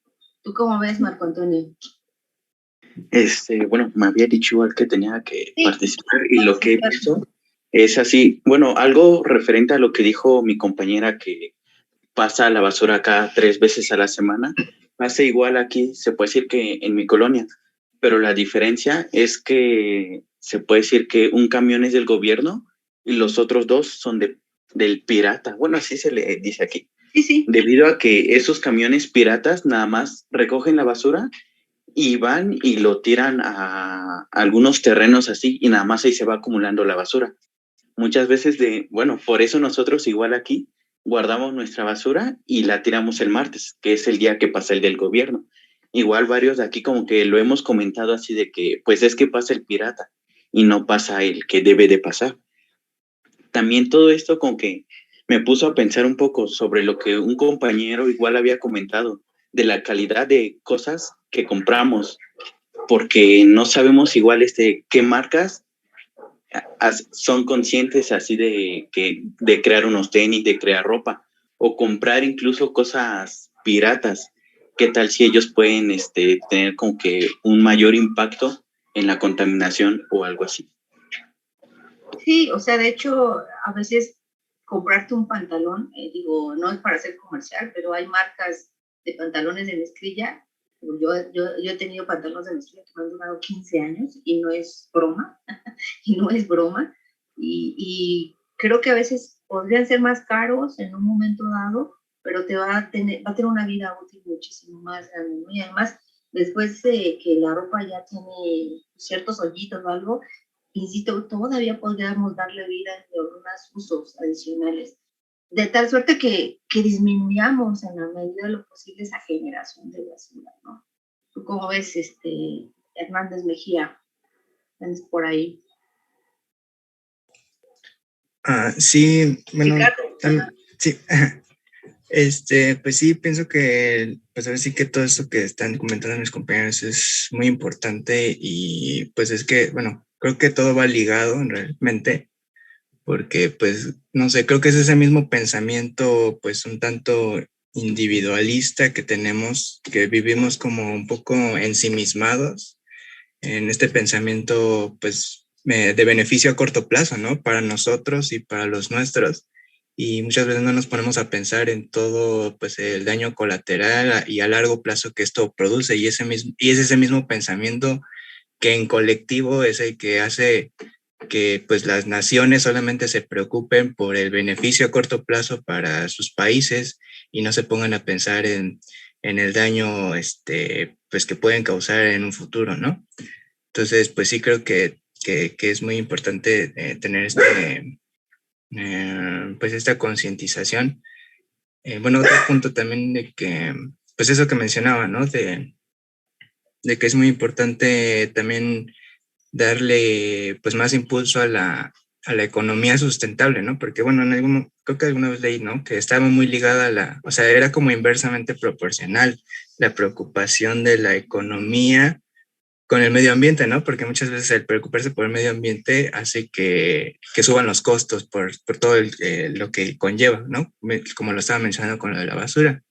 ¿Tú cómo ves, Marco Antonio? Bueno, me había dicho igual que tenía que participar y lo que he visto es así, bueno, algo referente a lo que dijo mi compañera que pasa la basura acá 3 veces a la semana, pasa igual aquí, se puede decir que en mi colonia, pero la diferencia es que se puede decir que un camión es del gobierno y los otros 2 son del pirata, bueno, así se le dice aquí. Sí, sí. Debido a que esos camiones piratas nada más recogen la basura y van y lo tiran a algunos terrenos así y nada más ahí se va acumulando la basura. Muchas veces bueno, por eso nosotros igual aquí guardamos nuestra basura y la tiramos el martes, que es el día que pasa el del gobierno. Igual varios de aquí como que lo hemos comentado así de que pues es que pasa el pirata y no pasa el que debe de pasar. También todo esto como que me puso a pensar un poco sobre lo que un compañero igual había comentado, de la calidad de cosas que compramos, porque no sabemos igual qué marcas son conscientes así de crear unos tenis, de crear ropa, o comprar incluso cosas piratas. ¿Qué tal si ellos pueden tener como que un mayor impacto en la contaminación o algo así? Sí, o sea, de hecho, a veces comprarte un pantalón, digo, no es para hacer comercial, pero hay marcas de pantalones de mezclilla. Yo he tenido pantalones de mezclilla que me han durado 15 años y no es broma, y no es broma. Y creo que a veces podrían ser más caros en un momento dado, pero va a tener una vida útil muchísimo más grande, ¿no? Y además, después de que la ropa ya tiene ciertos hoyitos o algo, insisto, todavía podríamos darle vida en algunos usos adicionales, de tal suerte que disminuyamos en la medida de lo posible esa generación de basura, ¿no? ¿Tú cómo ves, Hernández Mejía? ¿Tienes por ahí? Sí, bueno, sí, pues sí, pienso que, pues ahora sí que todo esto que están comentando mis compañeros es muy importante y pues es que, bueno, creo que todo va ligado realmente, porque pues, no sé, creo que es ese mismo pensamiento, pues un tanto individualista que tenemos, que vivimos como un poco ensimismados en este pensamiento, pues, de beneficio a corto plazo, ¿no? Para nosotros y para los nuestros. Y muchas veces no nos ponemos a pensar en todo, pues, el daño colateral y a largo plazo que esto produce. Y es ese mismo pensamiento que en colectivo es el que hace que, pues, las naciones solamente se preocupen por el beneficio a corto plazo para sus países y no se pongan a pensar en el daño pues que pueden causar en un futuro, ¿no? Entonces, pues sí creo que es muy importante tener pues esta concientización. Bueno, otro punto también de que, pues eso que mencionaba, ¿no? De que es muy importante también darle pues más impulso a la economía sustentable, ¿no? Porque bueno, creo que alguna vez leí, ¿no? Que estaba muy ligada o sea, era como inversamente proporcional la preocupación de la economía con el medio ambiente, ¿no? Porque muchas veces el preocuparse por el medio ambiente hace que suban los costos por todo lo que conlleva, ¿no? Como lo estaba mencionando con lo de la basura.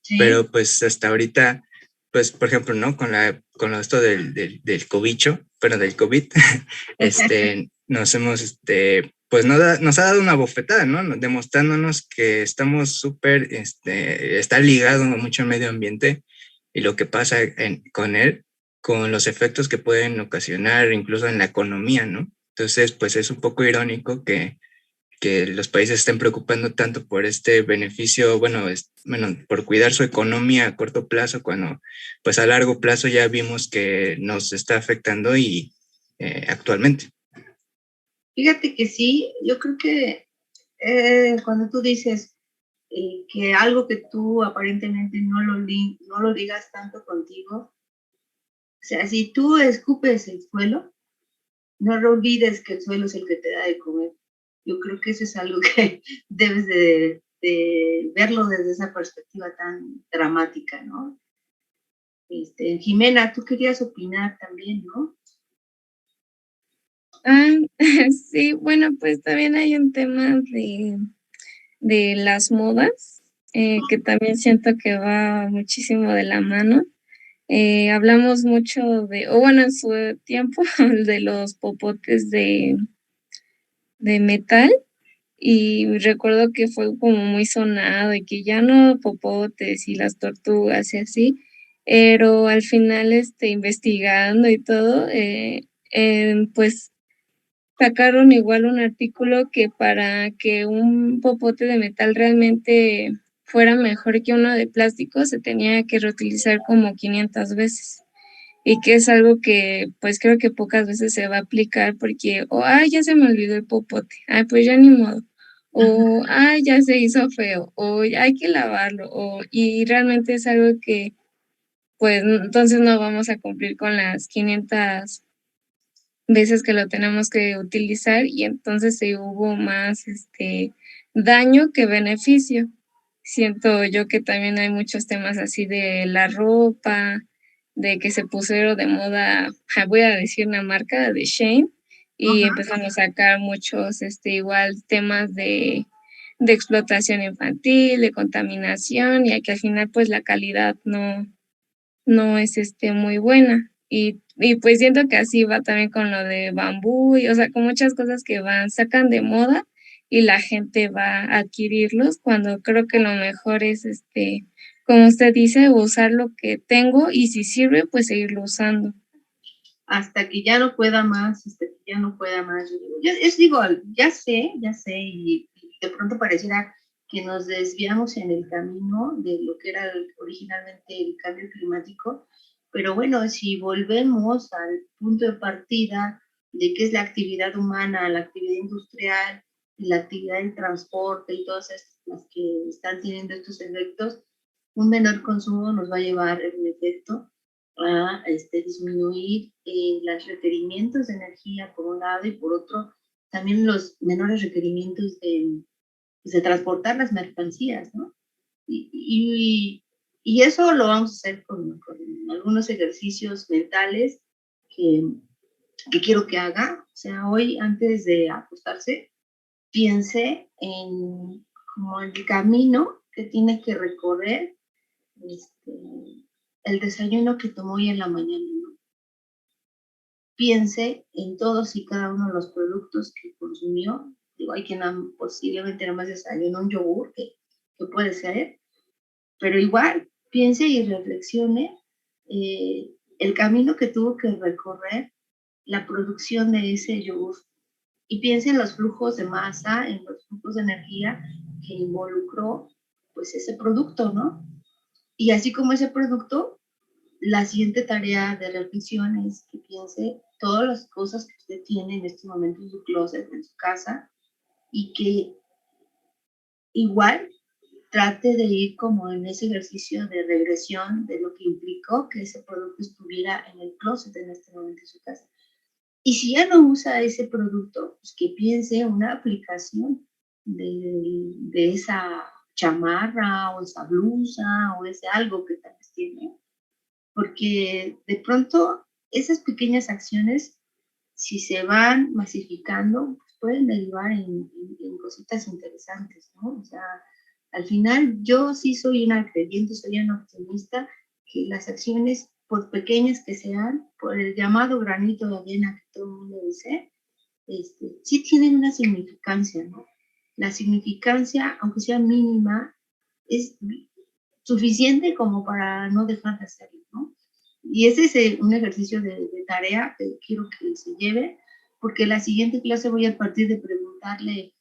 Sí. Pero pues hasta ahorita, pues por ejemplo, ¿no? Con esto del cobicho, pero del COVID, nos hemos, pues nos ha dado una bofetada, ¿no? Demostrándonos que estamos súper, está ligado mucho al medio ambiente y lo que pasa con él, con los efectos que pueden ocasionar incluso en la economía, ¿no? Entonces, pues es un poco irónico que los países estén preocupando tanto por este beneficio, bueno, por cuidar su economía a corto plazo, cuando pues a largo plazo ya vimos que nos está afectando y actualmente. Fíjate que sí, yo creo que cuando tú dices que algo que tú aparentemente no lo digas tanto contigo, o sea, si tú escupes el suelo, no lo olvides que el suelo es el que te da de comer. Yo creo que eso es algo que debes de verlo desde esa perspectiva tan dramática, ¿no? Jimena, tú querías opinar también, ¿no? Sí, bueno, pues también hay un tema de las modas, que también siento que va muchísimo de la mano. Hablamos mucho bueno, en su tiempo, de los popotes de metal, y recuerdo que fue como muy sonado y que ya no popotes y las tortugas y así, pero al final investigando y todo, pues sacaron igual un artículo que para que un popote de metal realmente fuera mejor que uno de plástico se tenía que reutilizar como 500 veces. Y que es algo que pues creo que pocas veces se va a aplicar porque, ya se me olvidó el popote, pues ya ni modo, o ya se hizo feo, o hay que lavarlo, y realmente es algo que pues entonces no vamos a cumplir con las 500 veces que lo tenemos que utilizar, y entonces hubo más daño que beneficio. Siento yo que también hay muchos temas así de la ropa, de que se pusieron de moda, voy a decir una marca, de Shein, y empezaron a sacar muchos igual temas de explotación infantil, de contaminación, y que al final pues la calidad no es muy buena. Y pues siento que así va también con lo de bambú, y o sea, con muchas cosas que sacan de moda y la gente va a adquirirlos, cuando creo que lo mejor es como usted dice, usar lo que tengo, y si sirve, pues seguirlo usando. Hasta que ya no pueda más, digo, ya sé, y de pronto pareciera que nos desviamos en el camino de lo que era originalmente el cambio climático, pero bueno, si volvemos al punto de partida de qué es la actividad humana, la actividad industrial, la actividad del transporte y todas las que están teniendo estos efectos, un menor consumo nos va a llevar en efecto a disminuir los requerimientos de energía por un lado, y por otro también los menores requerimientos de transportar las mercancías, ¿no? Y eso lo vamos a hacer con algunos ejercicios mentales que quiero que haga. O sea, hoy antes de acostarse, piense en como el camino que tiene que recorrer el desayuno que tomó hoy en la mañana, ¿no? Piense en todos y cada uno de los productos que consumió. Digo, hay quien posiblemente nada más desayunó un yogur, que puede ser, pero igual piense y reflexione el camino que tuvo que recorrer la producción de ese yogur, y piense en los flujos de masa, en los flujos de energía que involucró pues ese producto, ¿no? Y así como ese producto, la siguiente tarea de reflexión es que piense todas las cosas que usted tiene en este momento en su closet, en su casa, y que igual trate de ir como en ese ejercicio de regresión de lo que implicó que ese producto estuviera en el closet en este momento en su casa. Y si ya no usa ese producto, pues que piense una aplicación de esa chamarra o esa blusa o ese algo que tal vez tiene. Porque de pronto esas pequeñas acciones, si se van masificando, pues pueden derivar en cositas interesantes, ¿no? O sea, al final yo sí soy una creyente, soy una optimista, que las acciones, por pequeñas que sean, por el llamado granito de arena que todo el mundo dice, sí tienen una significancia, ¿no? La significancia, aunque sea mínima, es suficiente como para no dejar de hacerlo, ¿no? Y ese es un ejercicio de tarea que quiero que se lleve, porque la siguiente clase voy a partir de preguntarle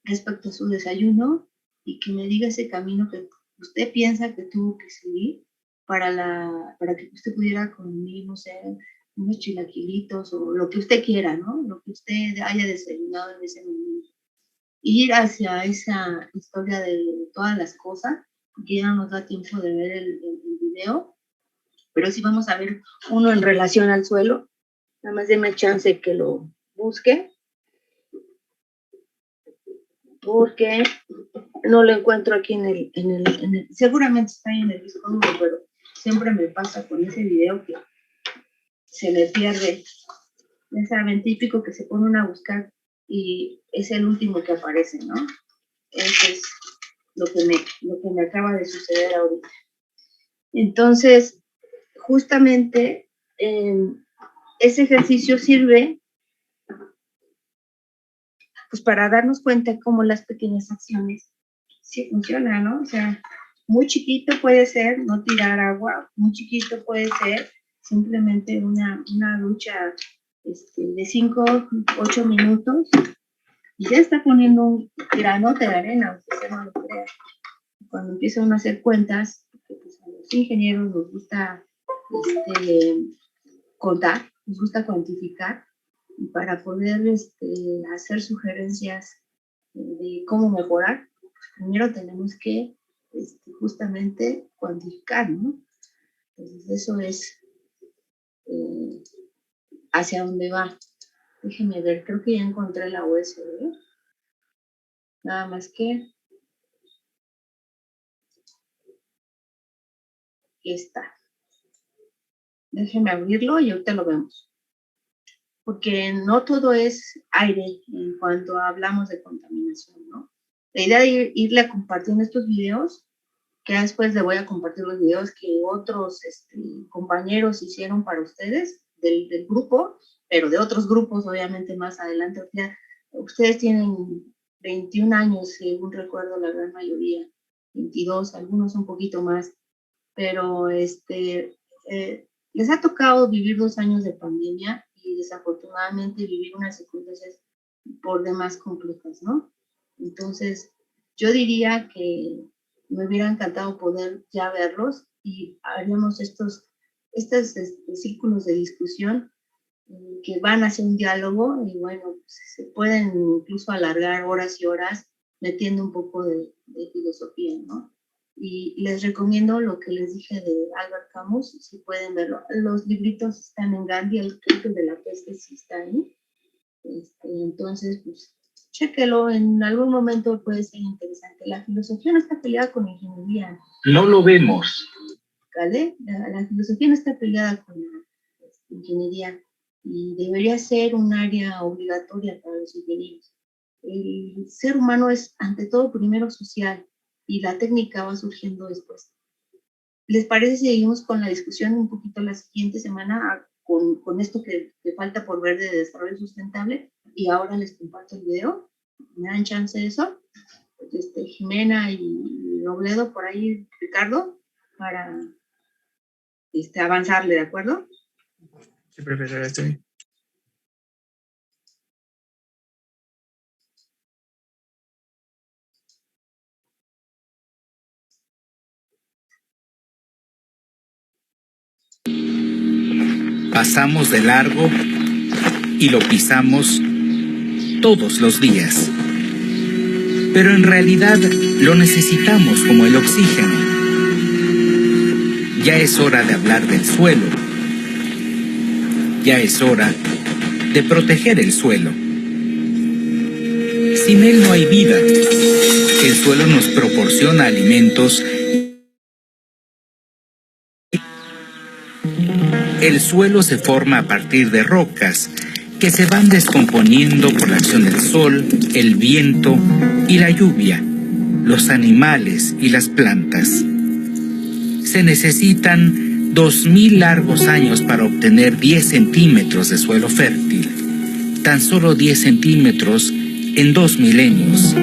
respecto a su desayuno y que me diga ese camino que usted piensa que tuvo que seguir para que usted pudiera consumir, no sé, unos chilaquilitos o lo que usted quiera, ¿no? Lo que usted haya desayunado en ese momento. Ir hacia esa historia de todas las cosas, porque ya no nos da tiempo de ver el video, pero sí vamos a ver uno en relación al suelo. Nada más déme chance que lo busque, porque no lo encuentro aquí en el seguramente está ahí en el disco duro, pero siempre me pasa con ese video que se le pierde. Ya saben, típico que se pone a buscar y es el último que aparece, ¿no? Eso es lo que me acaba de suceder ahorita. Entonces, justamente ese ejercicio sirve pues para darnos cuenta cómo las pequeñas acciones sí funcionan, ¿no? O sea, muy chiquito puede ser no tirar agua, muy chiquito puede ser simplemente una ducha de 5, 8 minutos y ya está poniendo un granote de arena, aunque usted no lo crea. Cuando empieza uno a hacer cuentas, porque pues a los ingenieros nos gusta contar, nos gusta cuantificar, y para poder hacer sugerencias de cómo mejorar, pues primero tenemos que justamente cuantificar, ¿no? Entonces eso es hacia dónde va. Déjenme ver, creo que ya encontré la USB. Nada más que está. Déjenme abrirlo y ahorita lo vemos. Porque no todo es aire en cuanto hablamos de contaminación, ¿no? La idea de irle compartiendo estos videos, que después le voy a compartir los videos que otros compañeros hicieron para ustedes del grupo, pero de otros grupos, obviamente, más adelante. O sea, ustedes tienen 21 años, según recuerdo, la gran mayoría, 22, algunos un poquito más, pero les ha tocado vivir 2 años de pandemia y desafortunadamente vivir unas circunstancias por demás complejas, ¿no? Entonces, yo diría que me hubiera encantado poder ya verlos y haríamos estos círculos de discusión que van hacia un diálogo y bueno, pues, se pueden incluso alargar horas y horas metiendo un poco de filosofía, ¿no? Y les recomiendo lo que les dije de Albert Camus, si pueden verlo. Los libritos están en Gandhi, el que de la peste sí está ahí. Entonces, pues, chéquelo, en algún momento puede ser interesante. La filosofía no está peleada con la ingeniería. No lo vemos. ¿Vale? La filosofía no está peleada con la ingeniería y debería ser un área obligatoria para los ingenieros. El ser humano es, ante todo, primero social y la técnica va surgiendo después. ¿Les parece si seguimos con la discusión un poquito la siguiente semana con esto que falta por ver de desarrollo sustentable? Y ahora les comparto el video. ¿Me dan chance de eso? Jimena y Robledo por ahí, Ricardo, para avanzarle, ¿de acuerdo? Sí, profesora, estoy bien. pasamos de largo y lo pisamos todos los días. Pero en realidad lo necesitamos como el oxígeno. Ya es hora de hablar del suelo. Ya es hora de proteger el suelo. Sin él no hay vida. El suelo nos proporciona alimentos. El suelo se forma a partir de rocas que se van descomponiendo por la acción del sol, el viento y la lluvia, los animales y las plantas. Se necesitan 2000 largos años para obtener 10 centímetros de suelo fértil. Tan solo 10 centímetros en 2 milenios.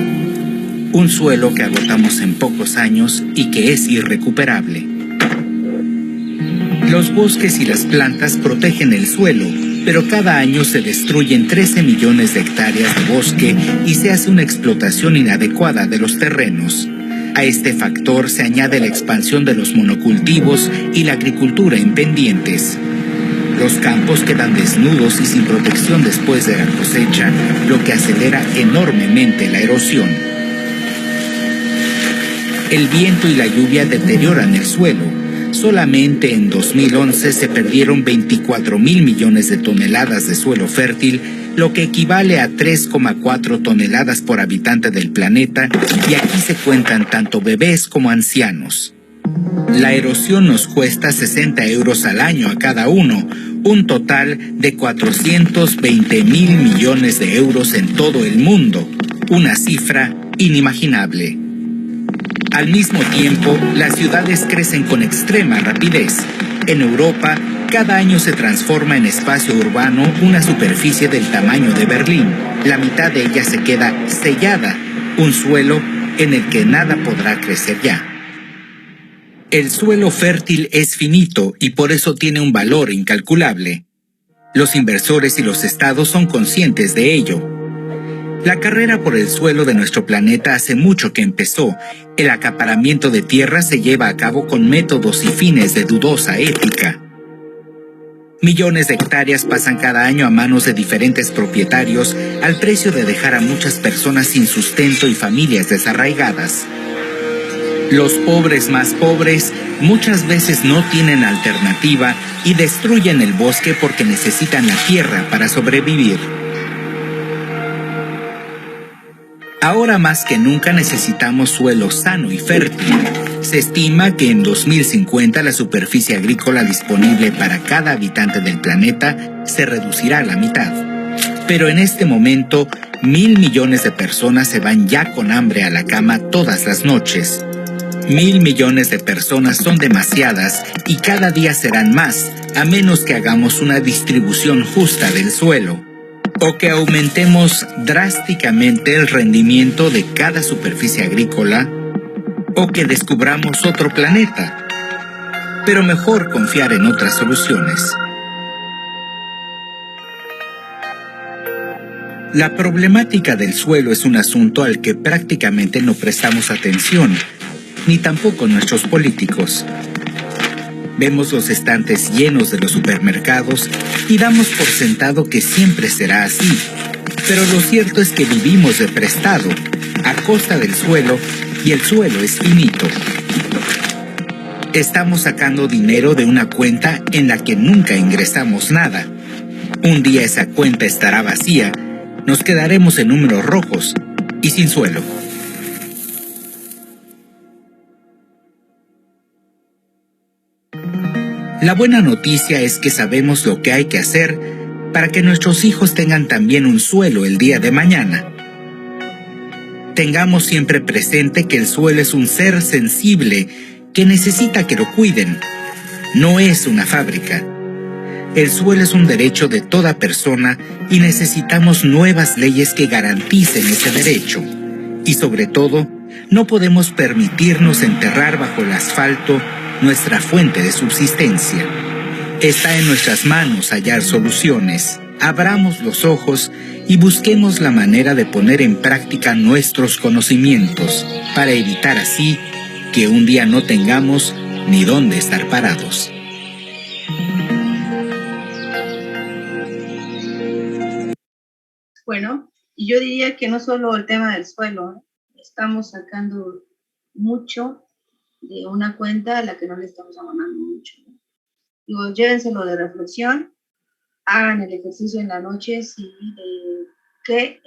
Un suelo que agotamos en pocos años y que es irrecuperable. Los bosques y las plantas protegen el suelo, pero cada año se destruyen 13 millones de hectáreas de bosque y se hace una explotación inadecuada de los terrenos. A este factor se añade la expansión de los monocultivos y la agricultura en pendientes. Los campos quedan desnudos y sin protección después de la cosecha, lo que acelera enormemente la erosión. El viento y la lluvia deterioran el suelo. Solamente en 2011 se perdieron 24.000 millones de toneladas de suelo fértil, lo que equivale a 3,4 toneladas por habitante del planeta, y aquí se cuentan tanto bebés como ancianos. La erosión nos cuesta 60 euros al año a cada uno, un total de 420.000 millones de euros en todo el mundo, una cifra inimaginable. Al mismo tiempo, las ciudades crecen con extrema rapidez. En Europa, cada año se transforma en espacio urbano una superficie del tamaño de Berlín. La mitad de ella se queda sellada, un suelo en el que nada podrá crecer ya. El suelo fértil es finito y por eso tiene un valor incalculable. Los inversores y los estados son conscientes de ello. La carrera por el suelo de nuestro planeta hace mucho que empezó. El acaparamiento de tierra se lleva a cabo con métodos y fines de dudosa ética. Millones de hectáreas pasan cada año a manos de diferentes propietarios al precio de dejar a muchas personas sin sustento y familias desarraigadas. Los pobres más pobres muchas veces no tienen alternativa y destruyen el bosque porque necesitan la tierra para sobrevivir. Ahora más que nunca necesitamos suelo sano y fértil. Se estima que en 2050 la superficie agrícola disponible para cada habitante del planeta se reducirá a la mitad. Pero en este momento, 1.000 millones de personas se van ya con hambre a la cama todas las noches. 1.000 millones de personas son demasiadas y cada día serán más, a menos que hagamos una distribución justa del suelo. O que aumentemos drásticamente el rendimiento de cada superficie agrícola, o que descubramos otro planeta. Pero mejor confiar en otras soluciones. La problemática del suelo es un asunto al que prácticamente no prestamos atención, ni tampoco nuestros políticos. Vemos los estantes llenos de los supermercados y damos por sentado que siempre será así. Pero lo cierto es que vivimos de prestado, a costa del suelo, y el suelo es finito. Estamos sacando dinero de una cuenta en la que nunca ingresamos nada. Un día esa cuenta estará vacía, nos quedaremos en números rojos y sin suelo. La buena noticia es que sabemos lo que hay que hacer para que nuestros hijos tengan también un suelo el día de mañana. Tengamos siempre presente que el suelo es un ser sensible que necesita que lo cuiden. No es una fábrica. El suelo es un derecho de toda persona y necesitamos nuevas leyes que garanticen ese derecho. Y sobre todo, no podemos permitirnos enterrar bajo el asfalto nuestra fuente de subsistencia. Está en nuestras manos hallar soluciones. Abramos los ojos y busquemos la manera de poner en práctica nuestros conocimientos para evitar así que un día no tengamos ni dónde estar parados. yo diría que no solo el tema del suelo, ¿eh? Estamos sacando mucho de una cuenta a la que no le estamos abonando mucho, ¿no? Digo, llévenselo de reflexión, hagan el ejercicio en la noche, si qué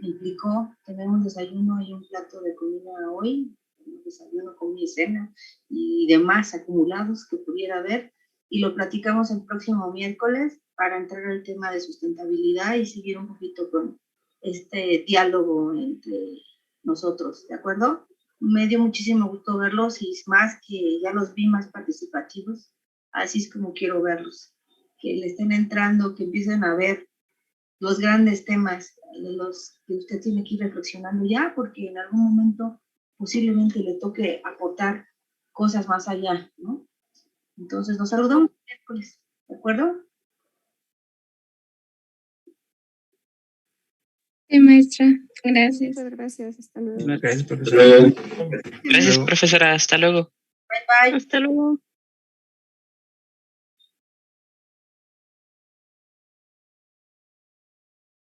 implicó tener un desayuno y un plato de comida hoy, un desayuno, comida y cena, y demás acumulados que pudiera haber, y lo platicamos el próximo miércoles para entrar al tema de sustentabilidad y seguir un poquito con este diálogo entre nosotros, ¿de acuerdo? Me dio muchísimo gusto verlos y es más que ya los vi más participativos, así es como quiero verlos, que le estén entrando, que empiecen a ver los grandes temas de los que usted tiene que ir reflexionando ya, porque en algún momento posiblemente le toque aportar cosas más allá, ¿no? Entonces nos saludamos el miércoles, ¿de acuerdo? Sí, maestra, gracias. Muchas gracias, hasta luego. Gracias, profesora. Gracias, profesora. Hasta luego. Bye, bye. Hasta luego.